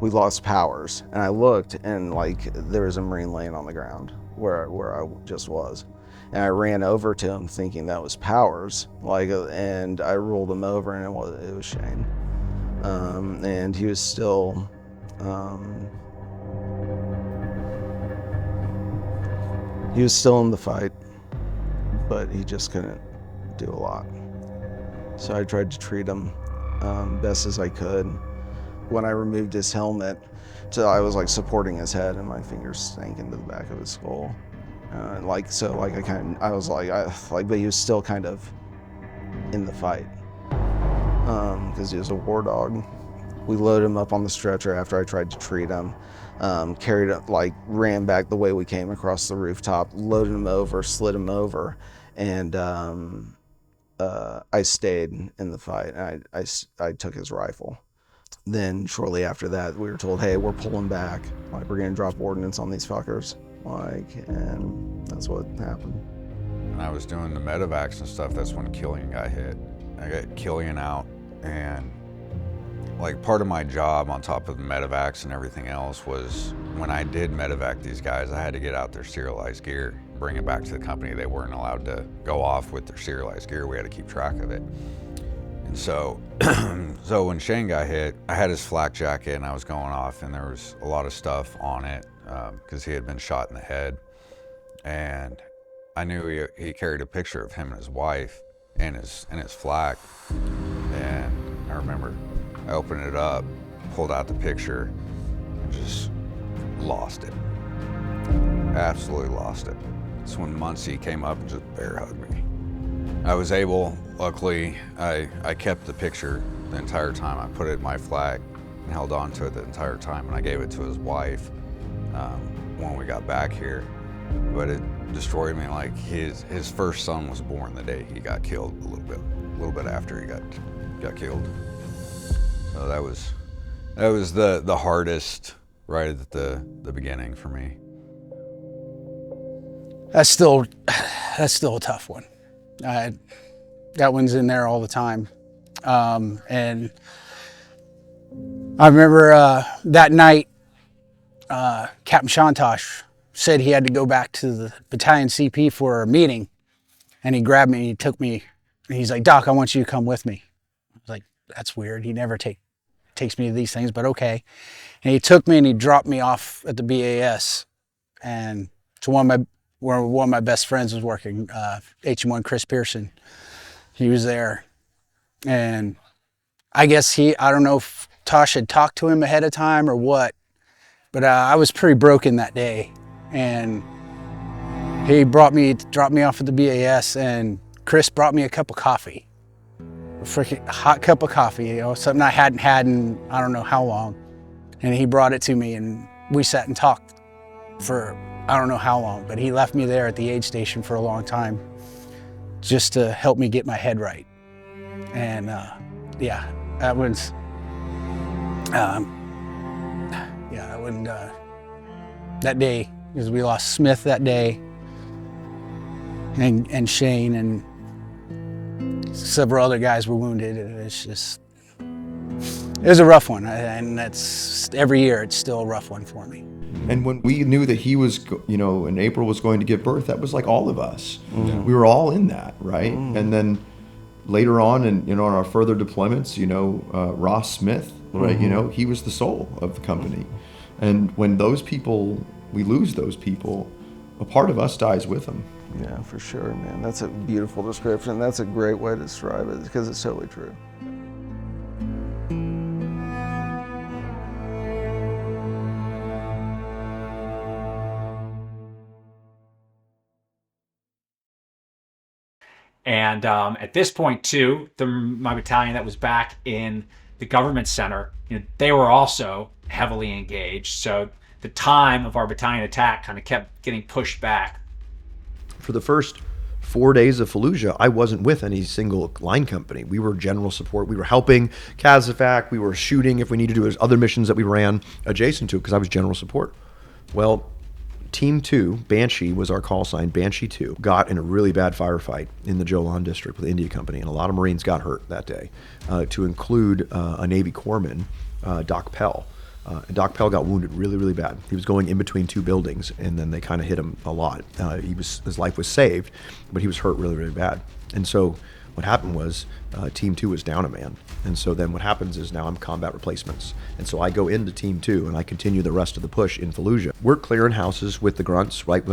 We lost Powers. And I looked, and like, there was a Marine laying on the ground where I just was. And I ran over to him thinking that was Powers, and I rolled him over, and it was Shane. And he was still, in the fight, but he just couldn't do a lot. So I tried to treat him best as I could. When I removed his helmet, I was like supporting his head, and my fingers sank into the back of his skull. But he was still kind of in the fight because he was a war dog. We loaded him up on the stretcher after I tried to treat him. Carried it, ran back the way we came across the rooftop, loaded him over, slid him over, and I stayed in the fight. I took his rifle. Then shortly after that, we were told, hey, we're pulling back. We're gonna drop ordnance on these fuckers. And that's what happened. When I was doing the medevacs and stuff, that's when Killian got hit. I got Killian out, and part of my job on top of the medevacs and everything else was when I did medevac these guys, I had to get out their serialized gear, bring it back to the company. They weren't allowed to go off with their serialized gear. We had to keep track of it. And so, when Shane got hit, I had his flak jacket and I was going off, and there was a lot of stuff on it because he had been shot in the head. And I knew he carried a picture of him and his wife in his flak. And I remember I opened it up, pulled out the picture, and just lost it. Absolutely lost it. It's when Muncie came up and just bear hugged me. I was able, luckily, I kept the picture the entire time. I put it in my flag and held on to it the entire time, and I gave it to his wife when we got back here. but it destroyed me. Like his first son was born the day he got killed, a little bit after he got killed. So that was the hardest right at the beginning for me. That's still a tough one. That one's in there all the time. And I remember that night, Captain Shantosh said he had to go back to the battalion CP for a meeting, and he grabbed me and he took me, and he's like, "Doc, I want you to come with me." I was like, that's weird. He never takes me to these things, but okay. And he took me and he dropped me off at the BAS, and to one of my best friends was working, HM1 Chris Pearson. He was there, and I guess I don't know if Tosh had talked to him ahead of time or what, but I was pretty broken that day, and he dropped me off at the BAS, and Chris brought me a cup of coffee, a freaking hot cup of coffee, something I hadn't had in I don't know how long, and he brought it to me, and we sat and talked for I don't know how long, but he left me there at the aid station for a long time just to help me get my head right. And yeah, that was, that day, because we lost Smith that day, and Shane, and several other guys were wounded. And it was a rough one, and that's every year it's still a rough one for me. And when we knew that he was, in April was going to give birth, that was like all of us. We were all in that, right? And then later on, and on our further deployments, Ross Smith, right? He was the soul of the company. And when we lose those people, a part of us dies with them. Yeah, for sure, man. That's a beautiful description. That's a great way to describe it because it's totally true. And at this point, too, my battalion that was back in the government center, they were also heavily engaged. So the time of our battalion attack kind of kept getting pushed back. For the first 4 days of Fallujah, I wasn't with any single line company. We were general support. We were helping Kazafac. We were shooting if we needed to. There's other missions that we ran adjacent to because I was general support. Well, Team 2, Banshee was our call sign, Banshee 2, got in a really bad firefight in the Jolan district with the India Company, and a lot of Marines got hurt that day, to include a Navy corpsman, Doc Pell. And Doc Pell got wounded really, really bad. He was going in between two buildings, and then they kind of hit him a lot. His life was saved, but he was hurt really, really bad. And so what happened was Team 2 was down a man. And so then what happens is now I'm combat replacements. And so I go into Team 2 and I continue the rest of the push in Fallujah. We're clearing houses with the grunts, right?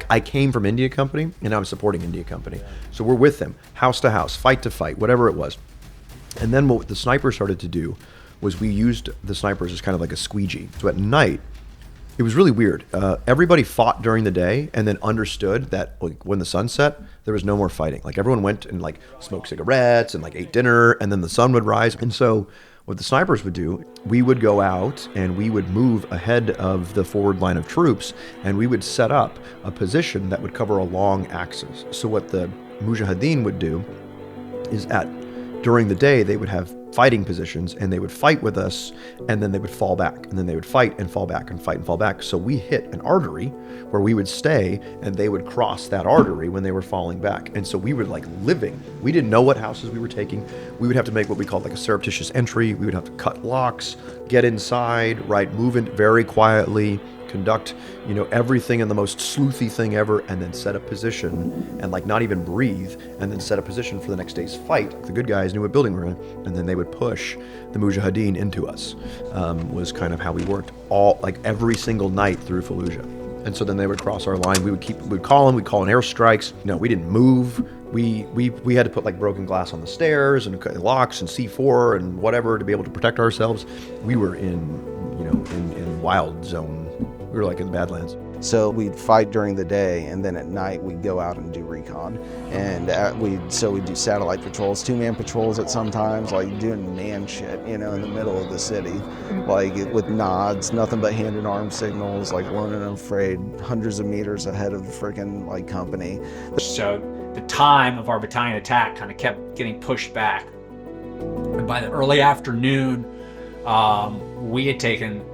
I came from India Company and I'm supporting India Company. So we're with them, house to house, fight to fight, whatever it was. And then what the snipers started to do was we used the snipers as kind of like a squeegee. So at night, it was really weird. Everybody fought during the day and then understood that when the sun set, there was no more fighting. Like everyone went and smoked cigarettes and ate dinner, and then the sun would rise. And so what the snipers would do, we would go out and we would move ahead of the forward line of troops, and we would set up a position that would cover a long axis. So what the Mujahideen would do is during the day, they would have fighting positions and they would fight with us, and then they would fall back, and then they would fight and fall back and fight and fall back. So we hit an artery where we would stay and they would cross that artery when they were falling back. And so we were living. We didn't know what houses we were taking. We would have to make what we called a surreptitious entry. We would have to cut locks, get inside, right, move in very quietly, conduct everything in the most sleuthy thing ever, and then set a position and not even breathe, and then set a position for the next day's fight. The good guys knew what building we were in, and then they would push the Mujahideen into us. Was kind of how we worked every single night through Fallujah. And so then they would cross our line. We'd call them. We'd call in airstrikes. We didn't move. We had to put broken glass on the stairs and locks and C4 and whatever to be able to protect ourselves. We were in wild zone We were like in the Badlands. So we'd fight during the day, and then at night we'd go out and do recon. And we'd do satellite patrols, 2-man patrols at sometimes, like doing man shit, in the middle of the city, like with nods, nothing but hand and arm signals, like weren't afraid, hundreds of meters ahead of the freaking like company. So the time of our battalion attack kind of kept getting pushed back. And by the early afternoon, we had taken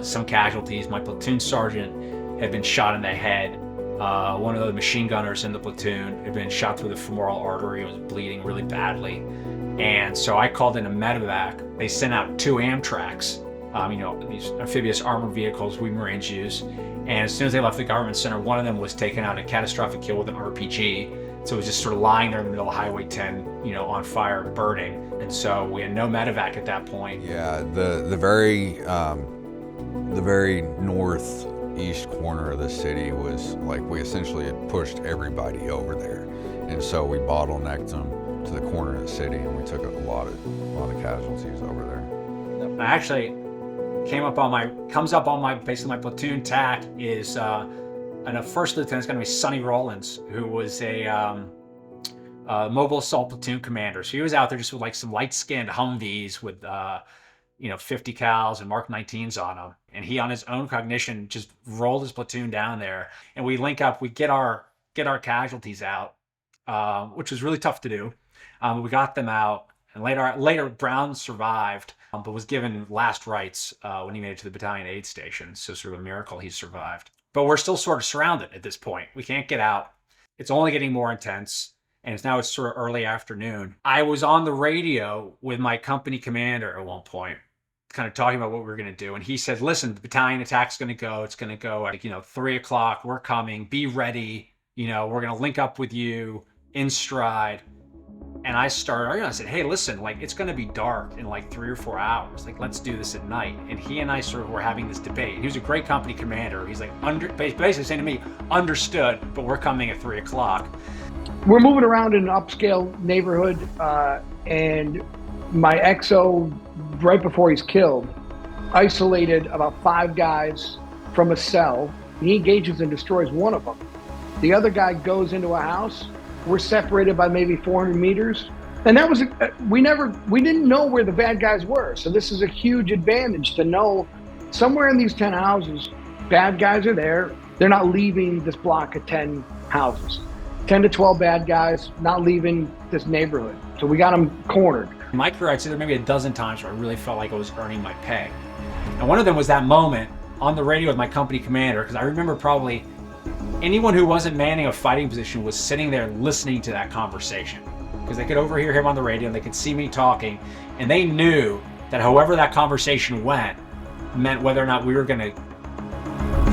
some casualties. My platoon sergeant had been shot in the head. One of the machine gunners in the platoon had been shot through the femoral artery. It was bleeding really badly. And so I called in a medevac. They sent out 2 Amtraks, these amphibious armored vehicles we Marines use. And as soon as they left the government center, one of them was taken out in a catastrophic kill with an RPG. So it was just sort of lying there in the middle of Highway 10, on fire, burning. And so we had no medevac at that point. Yeah, the very northeast corner of the city was like, we essentially had pushed everybody over there. And so we bottlenecked them to the corner of the city, and we took a lot of casualties over there. I actually comes up on my basically my platoon TAC is and a first lieutenant's going to be Sonny Rollins, who was a mobile assault platoon commander. So he was out there just with like some light-skinned Humvees with 50 cals and Mark 19s on them, and he on his own cognition just rolled his platoon down there, and we link up, we get our casualties out, which was really tough to do. We got them out, and later Brown survived, but was given last rites when he made it to the battalion aid station. So sort of a miracle he survived. But we're still sort of surrounded at this point. We can't get out. It's only getting more intense, and it's sort of early afternoon. I was on the radio with my company commander at one point, kind of talking about what we were going to do. And he said, listen, the battalion attack's going to go. It's going to go at 3 o'clock. We're coming. Be ready. We're going to link up with you in stride. And I said, hey, listen, like, it's going to be dark in like 3 or 4 hours. Like, let's do this at night. And he and I sort of were having this debate. He was a great company commander. He's like, basically saying to me, understood, but we're coming at 3 o'clock. We're moving around in an upscale neighborhood, and my XO, right before he's killed, isolated about 5 guys from a cell. He engages and destroys one of them. The other guy goes into a house. We're separated by maybe 400 meters. And that was, we didn't know where the bad guys were. So this is a huge advantage to know somewhere in these 10 houses, bad guys are there. They're not leaving this block of 10 houses. 10 to 12 bad guys not leaving this neighborhood. So we got them cornered. In my career, I'd say there maybe a dozen times where I really felt like I was earning my pay. And one of them was that moment on the radio with my company commander, because I remember probably anyone who wasn't manning a fighting position was sitting there listening to that conversation, because they could overhear him on the radio and they could see me talking, and they knew that however that conversation went meant whether or not we were going to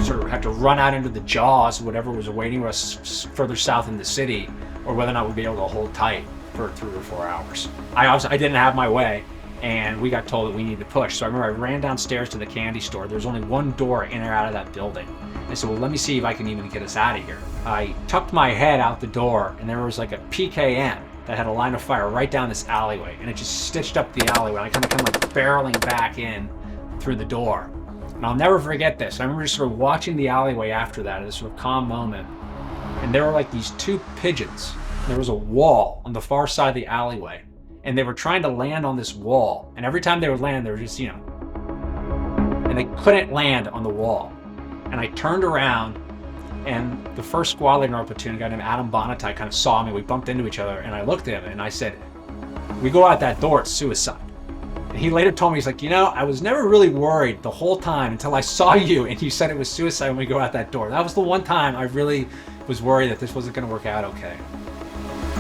sort of have to run out into the jaws of whatever was awaiting us further south in the city, or whether or not we'd be able to hold tight for 3 or 4 hours. I didn't have my way, and we got told that we needed to push. So I remember I ran downstairs to the candy store. There was only one door in or out of that building. I said, well, let me see if I can even get us out of here. I tucked my head out the door, and there was like a PKM that had a line of fire right down this alleyway, and it just stitched up the alleyway. I kind of like barreling back in through the door. And I'll never forget this. I remember just sort of watching the alleyway after that, at this sort of calm moment, and there were like these 2 pigeons. There was a wall on the far side of the alleyway, and they were trying to land on this wall. And every time they would land, they were just, and they couldn't land on the wall. And I turned around, and the first squad leader in our platoon, a guy named Adam Bonatai, kind of saw me. We bumped into each other, and I looked at him, and I said, we go out that door, it's suicide. And he later told me, he's like, I was never really worried the whole time until I saw you, and you said it was suicide when we go out that door. That was the one time I really was worried that this wasn't going to work out okay.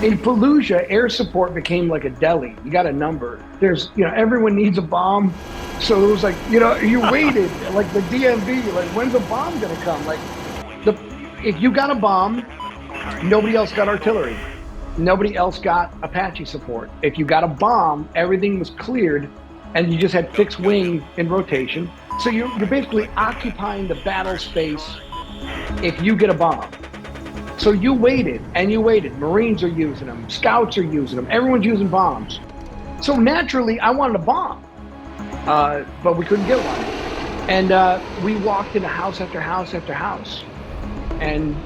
In Fallujah, air support became like a deli. You got a number. There's, everyone needs a bomb. So it was like, you waited, like the DMV, like, when's the bomb gonna come? Like, if you got a bomb, nobody else got artillery. Nobody else got Apache support. If you got a bomb, everything was cleared, and you just had fixed wing in rotation. So you're basically occupying the battle space if you get a bomb. So you waited, and you waited. Marines are using them, scouts are using them, everyone's using bombs. So naturally, I wanted a bomb, but we couldn't get one. And we walked into house after house after house, and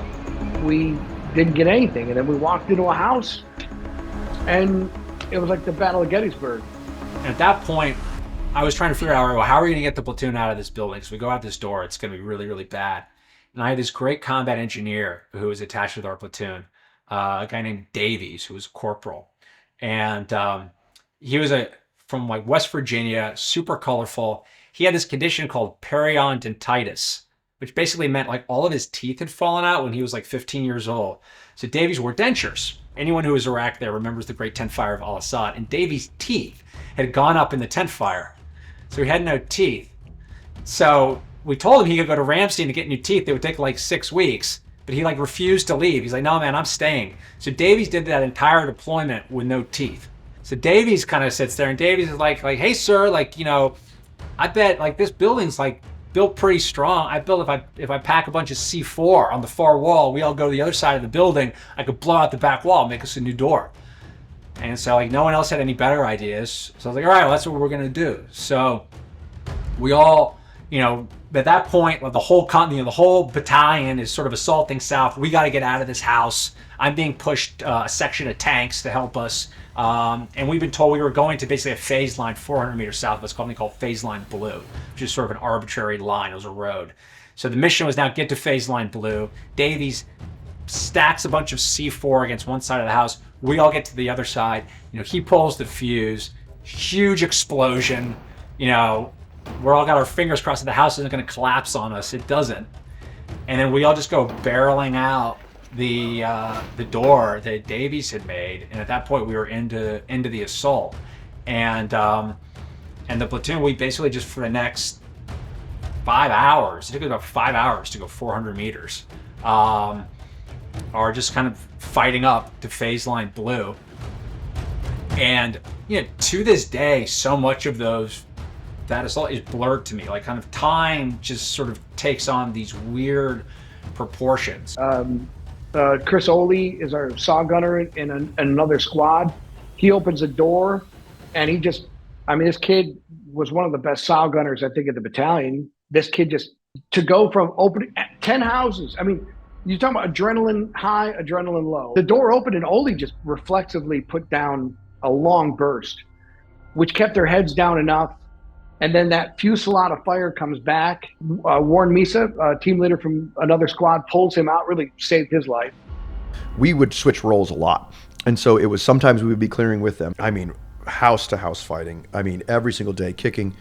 we didn't get anything. And then we walked into a house, and it was like the Battle of Gettysburg. And at that point, I was trying to figure out, all right, well, how are we going to get the platoon out of this building? So we go out this door, it's going to be really, really bad. And I had this great combat engineer who was attached with our platoon, a guy named Davies, who was a corporal. And he was from like West Virginia, super colorful. He had this condition called periodontitis, which basically meant like all of his teeth had fallen out when he was like 15 years old. So Davies wore dentures. Anyone who was Iraq there remembers the great tent fire of Al-Assad. And Davies' teeth had gone up in the tent fire. So he had no teeth. So we told him he could go to Ramstein to get new teeth. It would take like 6 weeks. But he like refused to leave. He's like, no, man, I'm staying. So Davies did that entire deployment with no teeth. So Davies kind of sits there, and Davies is like, hey, sir, like, you know, I bet like this building's like built pretty strong. I built if I pack a bunch of C4 on the far wall, we all go to the other side of the building, I could blow out the back wall, make us a new door. And so like no one else had any better ideas. So I was like, all right, well, that's what we're gonna do. So we all, you know, at that point, the whole the whole battalion is sort of assaulting south. We got to get out of this house. I'm being pushed a section of tanks to help us. And we've been told we were going to basically a phase line 400 meters south of us, something called Phase Line Blue, which is sort of an arbitrary line. It was a road. So the mission was now get to Phase Line Blue. Davies stacks a bunch of C4 against one side of the house. We all get to the other side. You know, he pulls the fuse. Huge explosion. You know, we're all got our fingers crossed that the house isn't going to collapse on us. It doesn't. And then we all just go barreling out the door that Davies had made, and at that point we were into the assault, and the platoon, we basically just for the next 5 hours, it took us about 5 hours to go 400 meters, are just kind of fighting up to Phase Line Blue. And you know, to this day, so much of that assault is blurred to me. Like kind of time just sort of takes on these weird proportions. Chris Oley is our saw gunner in another squad. He opens a door, and he just, I mean, this kid was one of the best saw gunners, I think, in the battalion. This kid just, to go from opening 10 houses, I mean, you're talking about adrenaline high, adrenaline low. The door opened, and Oley just reflexively put down a long burst, which kept their heads down enough. And then that fusillade of fire comes back. Warren Misa, team leader from another squad, pulls him out, really saved his life. We would switch roles a lot. And so it was sometimes we would be clearing with them. I mean, house to house fighting. I mean, every single day kicking.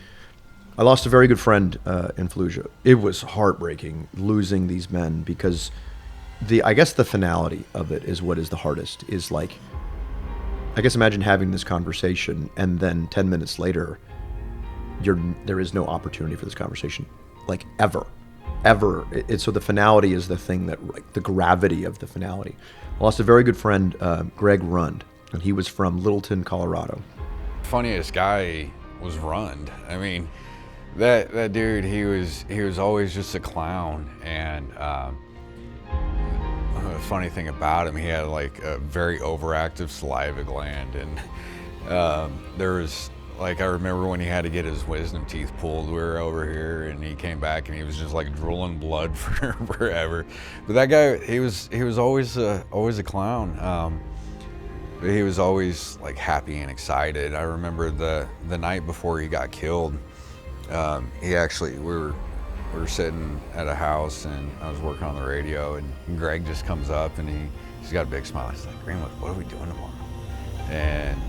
I lost a very good friend in Fallujah. It was heartbreaking losing these men because I guess the finality of it is what is the hardest, is like, I guess imagine having this conversation and then 10 minutes later, there is no opportunity for this conversation, like ever. So the finality is the thing that, like, the gravity of the finality. I lost a very good friend, Greg Rund, and he was from Littleton, Colorado. Funniest guy was Rund. I mean, that dude, he was always just a clown. And the funny thing about him, he had like a very overactive saliva gland, and there was, like, I remember when he had to get his wisdom teeth pulled, we were over here, and he came back and he was just like drooling blood for forever. But that guy, he was always a clown. But he was always like happy and excited. I remember the night before he got killed, we were sitting at a house, and I was working on the radio, and Greg just comes up, and he's got a big smile. He's like, "Greenwood, what are we doing tomorrow?" And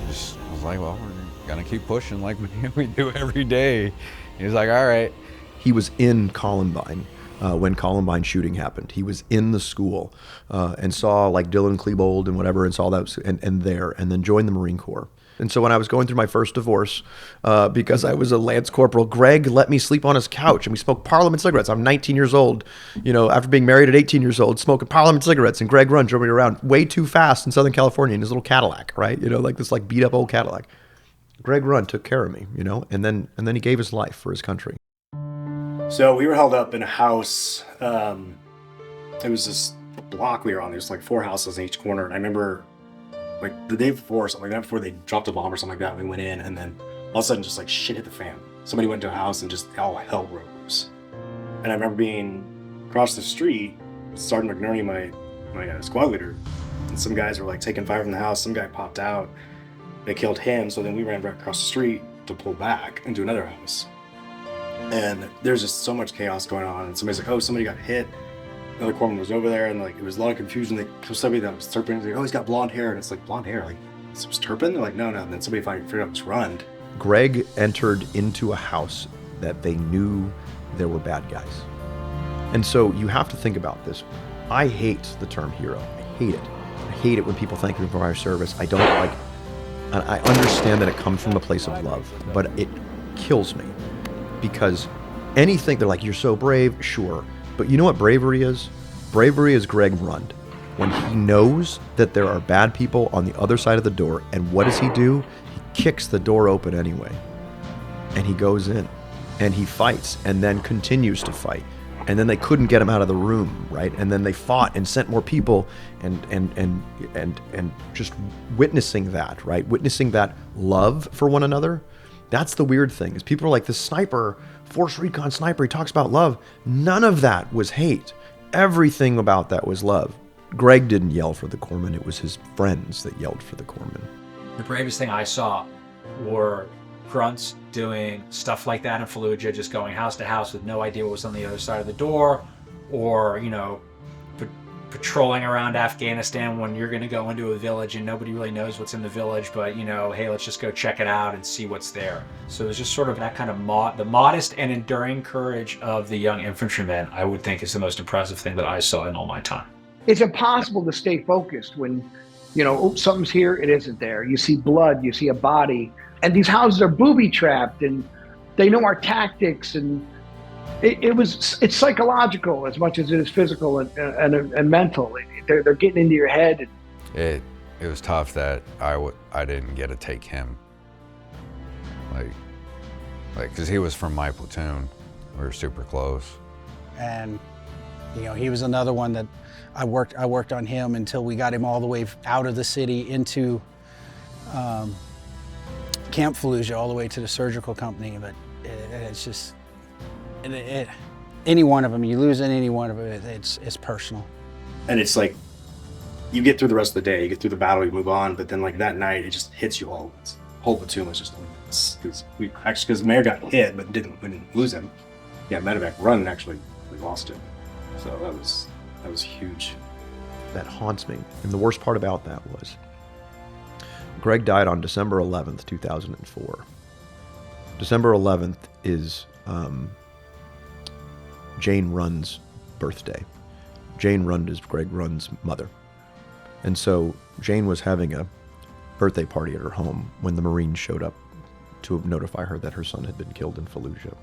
just was like, "Well, we're gonna keep pushing like we do every day." He was like, "All right." He was in Columbine when Columbine shooting happened. He was in the school and saw like Dylan Klebold and whatever, and saw that and then joined the Marine Corps. And so when I was going through my first divorce, because I was a Lance Corporal, Greg let me sleep on his couch, and we smoked Parliament cigarettes. I'm 19 years old, you know, after being married at 18 years old, smoking Parliament cigarettes, and Greg Rund drove me around way too fast in Southern California in his little Cadillac, right? You know, like this like beat up old Cadillac. Greg Rund took care of me, you know, and then he gave his life for his country. So we were held up in a house. It was this block we were on. There's like 4 houses in each corner, and I remember, like, the day before or something like that, before they dropped a bomb or something like that, we went in, and then all of a sudden just like shit hit the fan. somebody went to a house and just all hell broke loose. And I remember being across the street, Sergeant McNerney, my squad leader, and some guys were like taking fire from the house. Some guy popped out. They killed him, so then we ran back across the street to pull back into another house. And there's just so much chaos going on. And somebody's like, oh, somebody got hit. Another corpsman was over there, and like it was a lot of confusion. They killed somebody that was Turpin. Like, oh, he's got blonde hair, and it's like blonde hair. Like, it was Turpin? They're like, no. And then somebody finally figured out it's Rund. Greg entered into a house that they knew there were bad guys. And so you have to think about this. I hate the term hero. I hate it. I hate it when people thank me for my service. I don't like, and I understand that it comes from a place of love, but it kills me because anything, they're like, you're so brave, sure. But you know what bravery is? Bravery is Greg Rund. When he knows that there are bad people on the other side of the door, and what does he do? He kicks the door open anyway. And he goes in, and he fights, and then continues to fight. And then they couldn't get him out of the room, right? And then they fought and sent more people, and just witnessing that, right? Witnessing that love for one another. That's the weird thing, is people are like, the sniper, Force Recon sniper, he talks about love. None of that was hate. Everything about that was love. Greg didn't yell for the corpsmen, it was his friends that yelled for the corpsmen. The bravest thing I saw were grunts doing stuff like that in Fallujah, just going house to house with no idea what was on the other side of the door, or, you know, patrolling around Afghanistan when you're going to go into a village and nobody really knows what's in the village, but, you know, hey, let's just go check it out and see what's there. So it was just sort of that kind of the modest and enduring courage of the young infantrymen, I would think, is the most impressive thing that I saw in all my time. It's impossible to stay focused when, you know, oh, something's here, it isn't there. You see blood, you see a body, and these houses are booby-trapped, and they know our tactics, and it's psychological as much as it is physical and mental. They're getting into your head. It was tough that I didn't get to take him, like because he was from my platoon. We were super close. And you know, he was another one that I worked on him until we got him all the way out of the city into Camp Fallujah, all the way to the surgical company. But it's just. Any one of them, you lose in any one of them, it's personal. And it's like, you get through the rest of the day, you get through the battle, you move on, but then like that night, it just hits you all. The whole platoon was just, because Mayor got hit, but we didn't lose him. Yeah, medevac run, actually, we lost him. So that was huge. That haunts me. And the worst part about that was, Greg died on December 11th, 2004. December 11th is Jane Rund's birthday. Jane Rund is Greg Rund's mother. And so Jane was having a birthday party at her home when the Marines showed up to notify her that her son had been killed in Fallujah.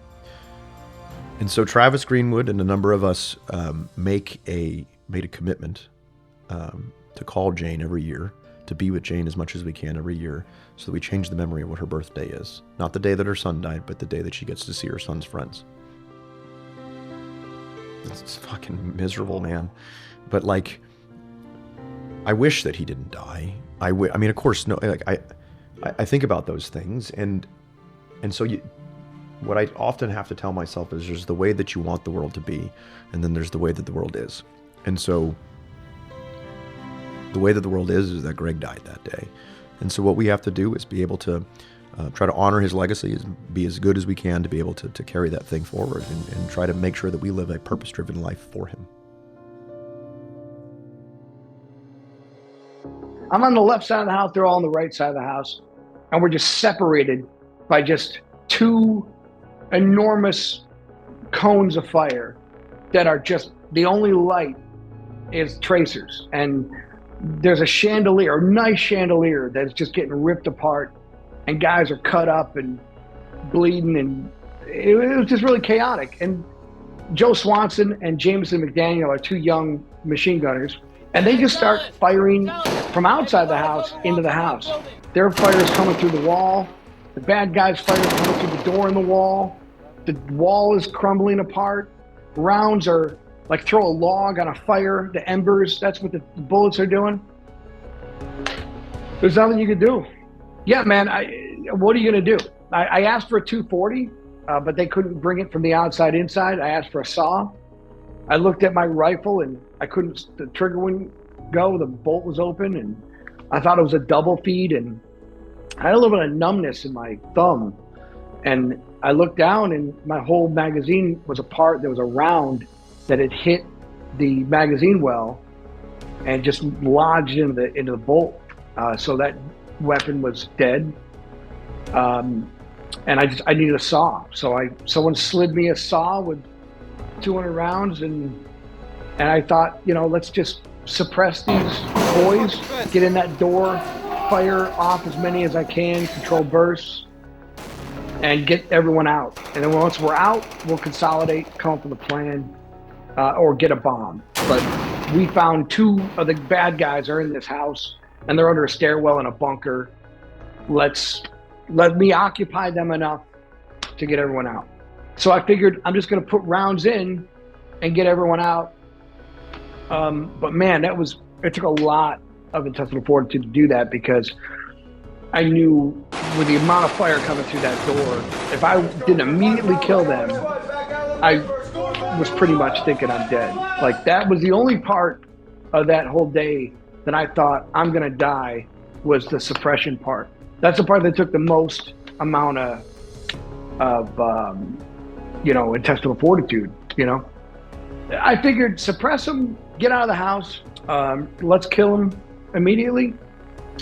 And so Travis Greenwood and a number of us made a commitment to call Jane every year, to be with Jane as much as we can every year, so that we change the memory of what her birthday is. Not the day that her son died, but the day that she gets to see her son's friends. It's fucking miserable, man. But like, I wish that he didn't die. I mean, of course, no. Like, I think about those things, and so what I often have to tell myself is, there's the way that you want the world to be, and then there's the way that the world is. And so, the way that the world is that Greg died that day, and so what we have to do is be able to try to honor his legacy, be as good as we can to be able to carry that thing forward, and try to make sure that we live a purpose-driven life for him. I'm on the left side of the house, they're all on the right side of the house, and we're just separated by just two enormous cones of fire that are just, the only light is tracers, and there's a chandelier, a nice chandelier, that's just getting ripped apart, and guys are cut up and bleeding, and it was just really chaotic. And Joe Swanson and Jameson McDaniel are two young machine gunners, and they just start firing from outside the house into the house. Their fire is coming through the wall. The bad guys' fire is coming through the door in the wall. The wall is crumbling apart. Rounds are like, throw a log on a fire, the embers, that's what the bullets are doing. There's nothing you can do. Yeah, man, what are you gonna do? I asked for a 240, but they couldn't bring it from the outside inside. I asked for a saw. I looked at my rifle and the trigger wouldn't go, the bolt was open, and I thought it was a double feed, and I had a little bit of numbness in my thumb. And I looked down and my whole magazine was apart. There was a round that had hit the magazine well and just lodged into the bolt. So that weapon was dead. And I needed a saw. So someone slid me a saw with 200 rounds, and I thought, let's just suppress these boys, get in that door, fire off as many as I can, control bursts, and get everyone out. And then once we're out, we'll consolidate, come up with a plan, or get a bomb. But we found 2 of the bad guys are in this house, and they're under a stairwell in a bunker. Let me occupy them enough to get everyone out. So I figured I'm just going to put rounds in and get everyone out. But man, it took a lot of intestinal fortitude to do that, because I knew with the amount of fire coming through that door, if I didn't immediately kill them, I was pretty much thinking I'm dead. Like, that was the only part of that whole day that I thought I'm going to die, was the suppression part. That's the part that took the most amount of intestinal fortitude, I figured suppress them, get out of the house, let's kill them immediately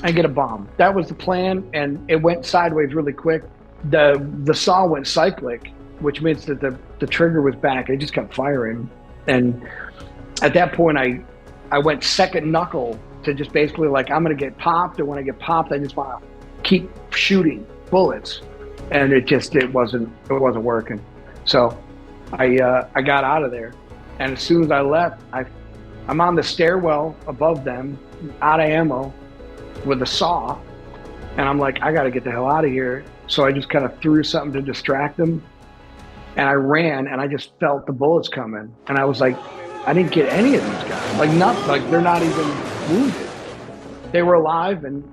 and get a bomb. That was the plan, and it went sideways really quick. The saw went cyclic, which means that the trigger was back. It just kept firing. And at that point, I went second knuckle to just basically like, I'm going to get popped, and when I get popped, I just want to keep shooting bullets. And it wasn't working. So I got out of there. And as soon as I left, I'm on the stairwell above them, out of ammo, with a saw. And I'm like, I got to get the hell out of here. So I just kind of threw something to distract them. And I ran, and I just felt the bullets coming. And I was like, I didn't get any of these guys. Like they're not even wounded. They were alive, and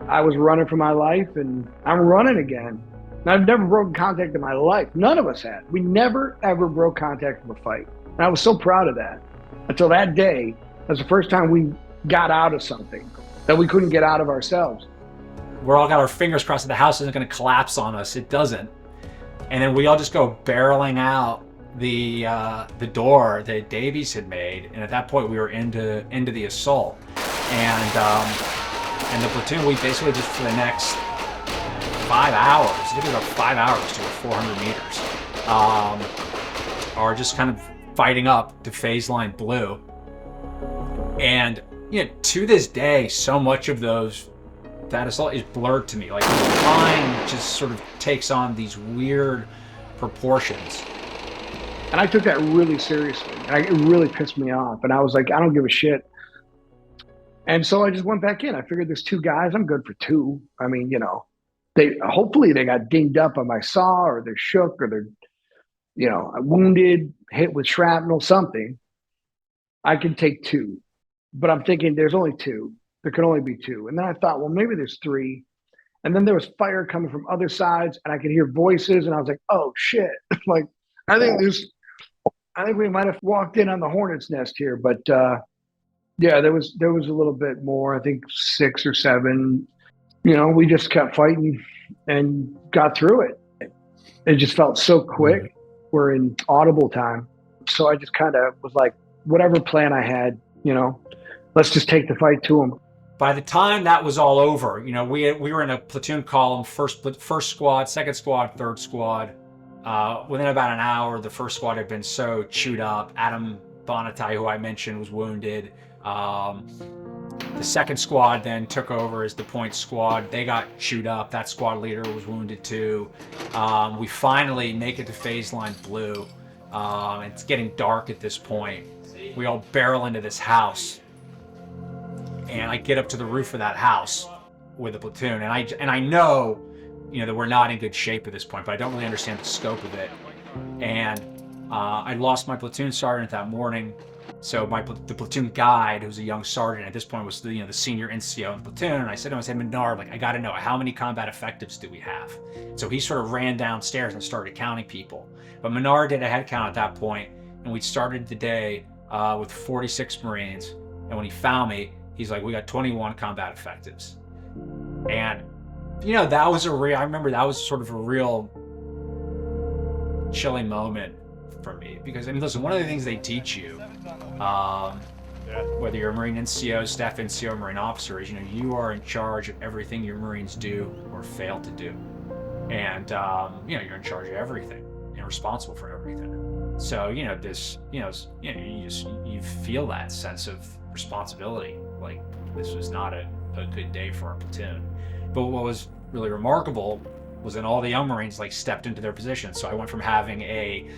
I was running for my life, and I'm running again. And I've never broken contact in my life. None of us had. We never, ever broke contact in a fight. And I was so proud of that. Until that day, that was the first time we got out of something that we couldn't get out of ourselves. We're all got our fingers crossed that the house isn't going to collapse on us. It doesn't. And then we all just go barreling out the door that Davies had made. And at that point, we were into the assault. And the platoon, we basically just, for the next 5 hours, it took about 5 hours to go 400 meters, are just kind of fighting up to phase line blue. And to this day, so much of that assault is blurred to me. Like, the line just sort of takes on these weird proportions. And I took that really seriously, and it really pissed me off. And I was like, I don't give a shit. And so I just went back in. I figured there's 2 guys. I'm good for 2. I mean, hopefully they got dinged up on my saw, or they're shook, or they're, wounded, hit with shrapnel, something. I can take 2. But I'm thinking there's only 2. There can only be 2. And then I thought, well, maybe there's 3. And then there was fire coming from other sides, and I could hear voices, and I was like, oh shit. Like, I think we might have walked in on the hornet's nest here. But yeah, there was a little bit more, I think 6 or 7. We just kept fighting and got through it. It just felt so quick. We're in audible time. So I just kind of was like, whatever plan I had, let's just take the fight to them. By the time that was all over, we were in a platoon column, first squad, second squad, third squad. Within about an hour, the first squad had been so chewed up. Adam Bonatai, who I mentioned, was wounded. The second squad then took over as the point squad. They got chewed up. That squad leader was wounded too. We finally make it to phase line blue. It's getting dark at this point. We all barrel into this house, and I get up to the roof of that house with a platoon, and I know, that we're not in good shape at this point, but I don't really understand the scope of it. And I lost my platoon sergeant that morning. So the platoon guide, who's a young sergeant at this point, was the senior NCO in the platoon. And I said to him, Menard, like, I got to know, how many combat effectives do we have? So he sort of ran downstairs and started counting people. But Menard did a head count at that point, and we started the day with 46 Marines. And when he found me, he's like, we got 21 combat effectives. And, that was I remember that was sort of a real chilling moment for me. Because, listen, one of the things they teach you, whether you're a Marine NCO, Staff NCO, Marine officer, is, you are in charge of everything your Marines do or fail to do. And, you're in charge of everything and responsible for everything. So, you feel that sense of responsibility. Like, this was not a good day for our platoon. But what was really remarkable was then all the young Marines stepped into their positions. So I went from having a,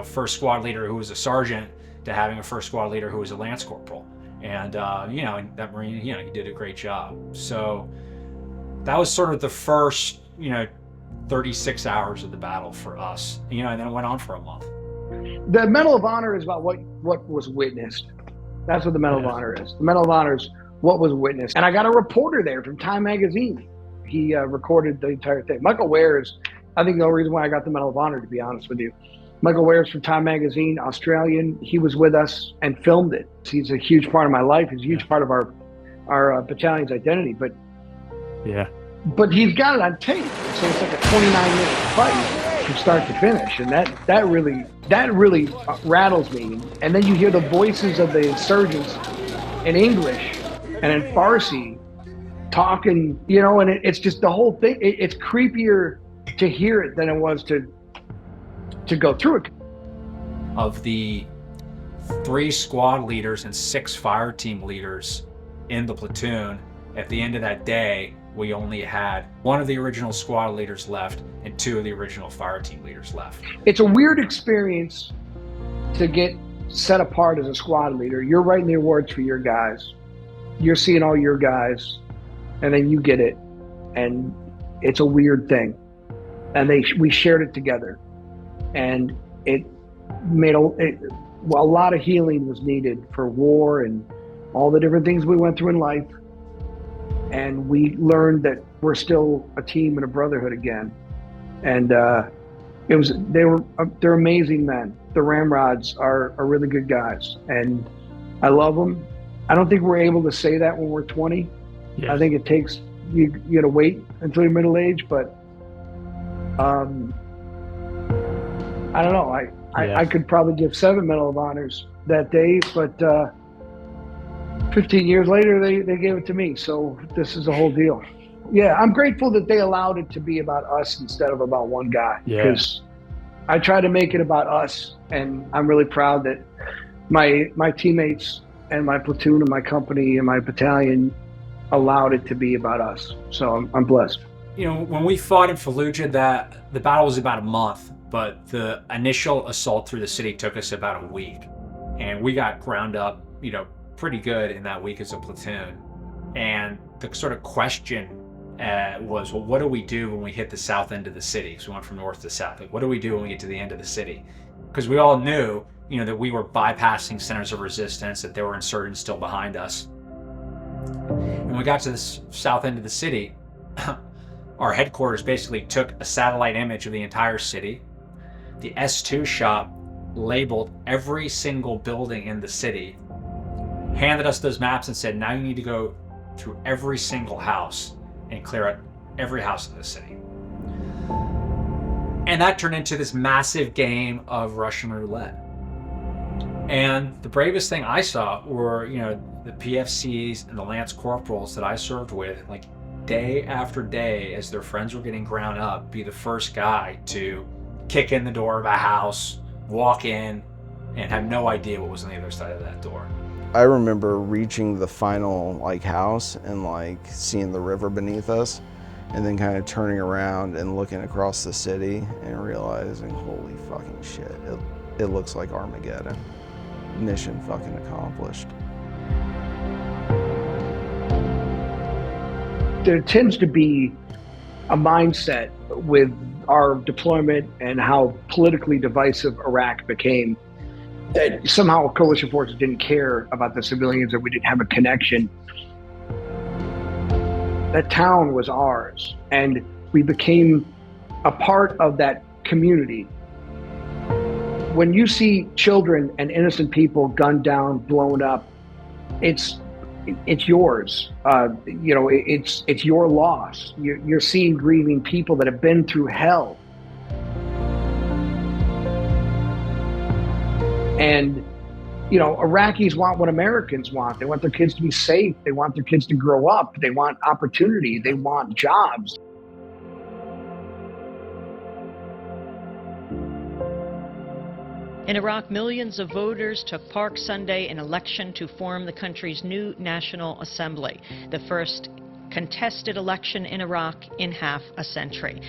first squad leader who was a sergeant to having a first squad leader who was a lance corporal. And, and that Marine, he did a great job. So that was sort of the first, 36 hours of the battle for us, and then it went on for a month. The Medal of Honor is about what was witnessed. That's what the Medal of Honor is. The Medal of Honor is what was witnessed. And I got a reporter there from Time Magazine. He recorded the entire thing. Michael Ware is, I think, the only reason why I got the Medal of Honor, to be honest with you. Michael Ware is from Time Magazine, Australian. He was with us and filmed it. He's a huge part of my life. He's a huge part of our battalion's identity. But he's got it on tape. So it's like a 29-minute fight from start to finish, and that really rattles me. And then you hear the voices of the insurgents in English and in Farsi talking, and it's just the whole thing. It's creepier to hear it than it was to go through it. Of the 3 squad leaders and 6 fire team leaders in the platoon, at the end of that day, we only had 1 of the original squad leaders left and 2 of the original fire team leaders left. It's a weird experience to get set apart as a squad leader. You're writing the awards for your guys. You're seeing all your guys, and then you get it. And it's a weird thing. And we shared it together. And it made a lot of healing was needed for war and all the different things we went through in life. And we learned that we're still a team and a brotherhood again. And they're amazing men. The Ramrods are really good guys, and I love them. I don't think we're able to say that when we're 20. Yes. I think it takes you got to wait until you're middle age. But I don't know. I could probably give 7 Medal of Honors that day, but 15 years later, they gave it to me. So this is a whole deal. Yeah, I'm grateful that they allowed it to be about us instead of about one guy. Because I try to make it about us, and I'm really proud that my teammates and my platoon and my company and my battalion allowed it to be about us. So I'm blessed. When we fought in Fallujah, the battle was about a month, but the initial assault through the city took us about a week, and we got ground up, pretty good in that week as a platoon. And the sort of question was, well, what do we do when we hit the south end of the city? So we went from north to south. Like, what do we do when we get to the end of the city? Because we all knew, that we were bypassing centers of resistance, that there were insurgents still behind us. When we got to the south end of the city, our headquarters basically took a satellite image of the entire city. The S2 shop labeled every single building in the city, handed us those maps and said, now you need to go through every single house and clear out every house in the city. And that turned into this massive game of Russian roulette. And the bravest thing I saw were, the PFCs and the Lance Corporals that I served with, like day after day as their friends were getting ground up, be the first guy to kick in the door of a house, walk in, and have no idea what was on the other side of that door. I remember reaching the final house and seeing the river beneath us, and then kind of turning around and looking across the city and realizing, holy fucking shit, it looks like Armageddon. Mission fucking accomplished. There tends to be a mindset with our deployment and how politically divisive Iraq became, that somehow coalition forces didn't care about the civilians, and we didn't have a connection. That town was ours, and we became a part of that community. When you see children and innocent people gunned down, blown up, it's yours. It's your loss. You're seeing grieving people that have been through hell. And, Iraqis want what Americans want. They want their kids to be safe. They want their kids to grow up. They want opportunity. They want jobs. In Iraq, millions of voters took part Sunday in election to form the country's new National Assembly, the first contested election in Iraq in half a century.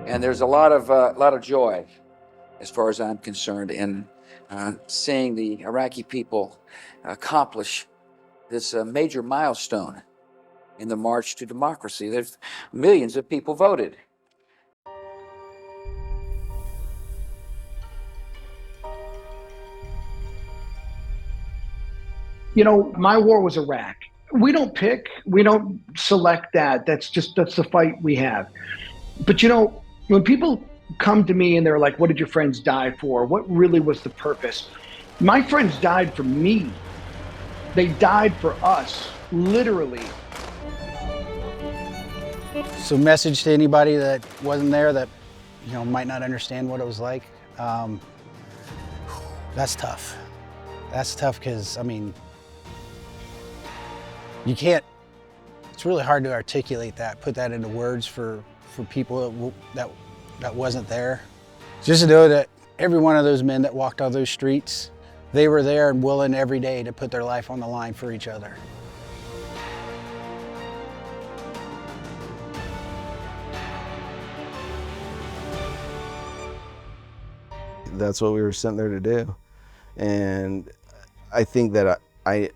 And there's a lot of joy, as far as I'm concerned, in seeing the Iraqi people accomplish this major milestone in the march to democracy. There's millions of people voted. My war was Iraq. We don't pick, we don't select that. That's the fight we have. But when people come to me and they're like, what did your friends die for? What really was the purpose? My friends died for me. They died for us, literally. So message to anybody that wasn't there that, might not understand what it was like. That's tough. That's tough because, you can't, it's really hard to articulate that, put that into words for people that wasn't there. Just to know that every one of those men that walked on those streets, they were there and willing every day to put their life on the line for each other. That's what we were sent there to do. And I think that I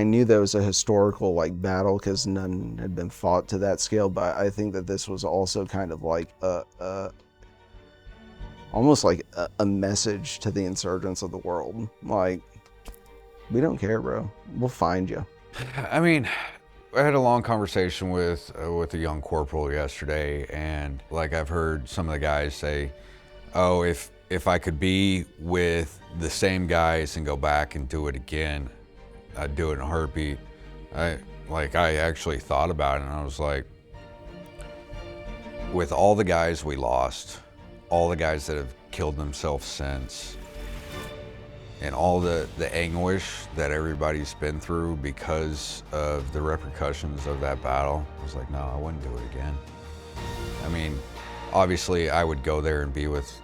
knew there was a historical battle because none had been fought to that scale, but I think that this was also kind of like almost like a message to the insurgents of the world. Like, we don't care, bro. We'll find you. I had a long conversation with a young corporal yesterday, and I've heard some of the guys say, oh, if I could be with the same guys and go back and do it again, I'd do it in a heartbeat. I actually thought about it, and I was like, with all the guys we lost, all the guys that have killed themselves since, and all the anguish that everybody's been through because of the repercussions of that battle, I was like, no, I wouldn't do it again. Obviously I would go there and be with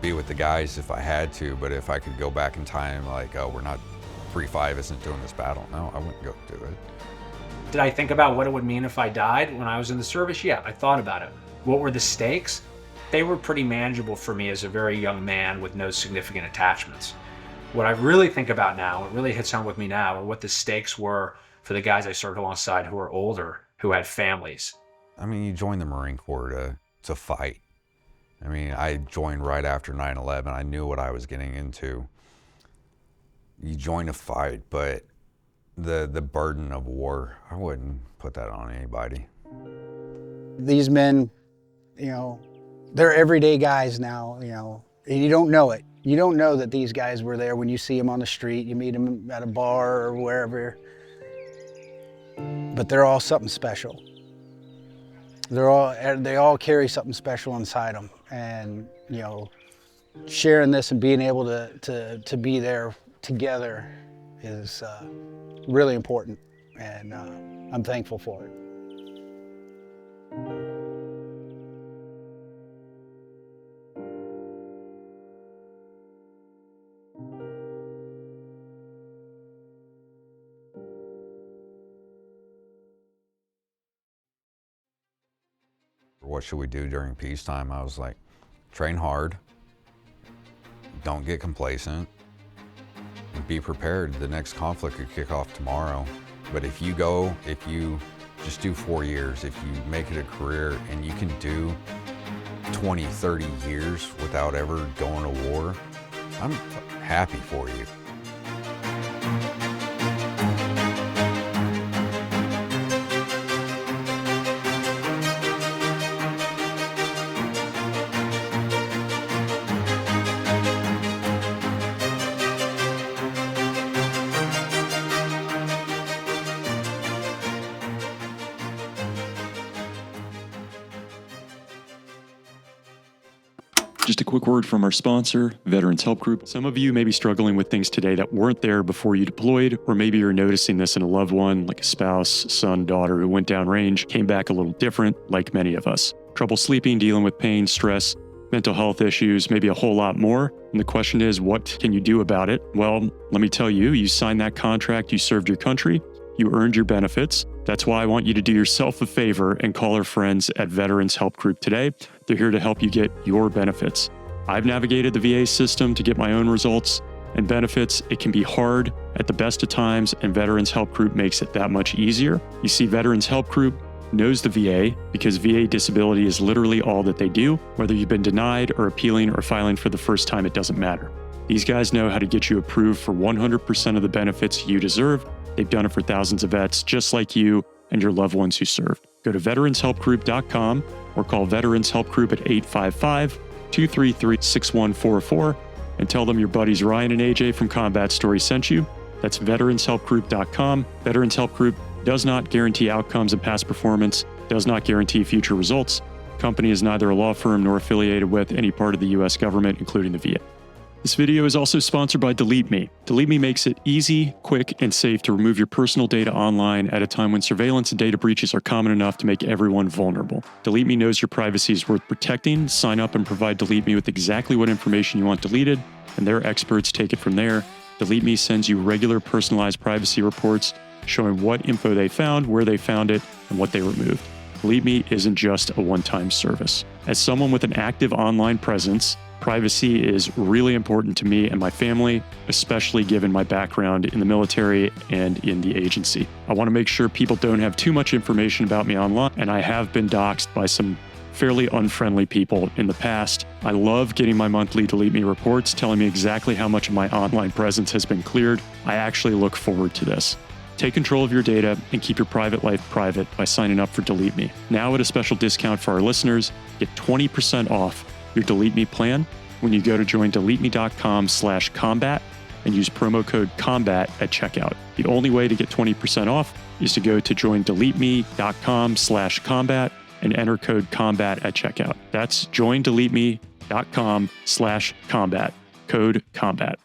the guys if I had to, but if I could go back in time, we're not, 3-5 isn't doing this battle, no, I wouldn't go do it. Did I think about what it would mean if I died when I was in the service? Yeah, I thought about it. What were the stakes? They were pretty manageable for me as a very young man with no significant attachments. What I really think about now, what really hits home with me now, are what the stakes were for the guys I served alongside who were older, who had families. You joined the Marine Corps to fight. I joined right after 9/11. I knew what I was getting into. You join a fight, but the burden of war, I wouldn't put that on anybody. These men, they're everyday guys now, and you don't know it. You don't know that these guys were there when you see them on the street, you meet them at a bar or wherever. But they're all something special. They all carry something special inside them, and sharing this and being able to be there together is really important, and I'm thankful for it. What should we do during peacetime? I was like, train hard, don't get complacent. Be prepared. The next conflict could kick off tomorrow. But if you just do 4 years, if you make it a career and you can do 20, 30 years without ever going to war, I'm happy for you. Just a quick word from our sponsor, Veterans Help Group. Some of you may be struggling with things today that weren't there before you deployed, or maybe you're noticing this in a loved one, like a spouse, son, daughter who went downrange, came back a little different, like many of us. Trouble sleeping, dealing with pain, stress, mental health issues, maybe a whole lot more. And the question is, what can you do about it? Well, let me tell you, you signed that contract, you served your country, you earned your benefits. That's why I want you to do yourself a favor and call our friends at Veterans Help Group today. They're here to help you get your benefits. I've navigated the VA system to get my own results and benefits. It can be hard at the best of times, and Veterans Help Group makes it that much easier. You see, Veterans Help Group knows the VA because VA disability is literally all that they do. Whether you've been denied or appealing or filing for the first time, it doesn't matter. These guys know how to get you approved for 100% of the benefits you deserve. They've done it for thousands of vets just like you and your loved ones who served. Go to veteranshelpgroup.com or call Veterans Help Group at 855-233-6144 and tell them your buddies Ryan and AJ from Combat Story sent you. That's veteranshelpgroup.com. Veterans Help Group does not guarantee outcomes and past performance, does not guarantee future results. The company is neither a law firm nor affiliated with any part of the U.S. government, including the VA. This video is also sponsored by Delete Me. Delete Me makes it easy, quick, and safe to remove your personal data online at a time when surveillance and data breaches are common enough to make everyone vulnerable. Delete Me knows your privacy is worth protecting. Sign up and provide Delete Me with exactly what information you want deleted, and their experts take it from there. Delete Me sends you regular personalized privacy reports showing what info they found, where they found it, and what they removed. Delete Me isn't just a one-time service. As someone with an active online presence, privacy is really important to me and my family, especially given my background in the military and in the agency. I want to make sure people don't have too much information about me online, and I have been doxxed by some fairly unfriendly people in the past. I love getting my monthly Delete Me reports telling me exactly how much of my online presence has been cleared. I actually look forward to this. Take control of your data and keep your private life private by signing up for Delete Me. Now at a special discount for our listeners, get 20% off your Delete Me plan when you go to joindeleteme.com/combat and use promo code COMBAT at checkout. The only way to get 20% off is to go to joindeleteme.com/combat and enter code COMBAT at checkout. That's joindeleteme.com/combat, code COMBAT.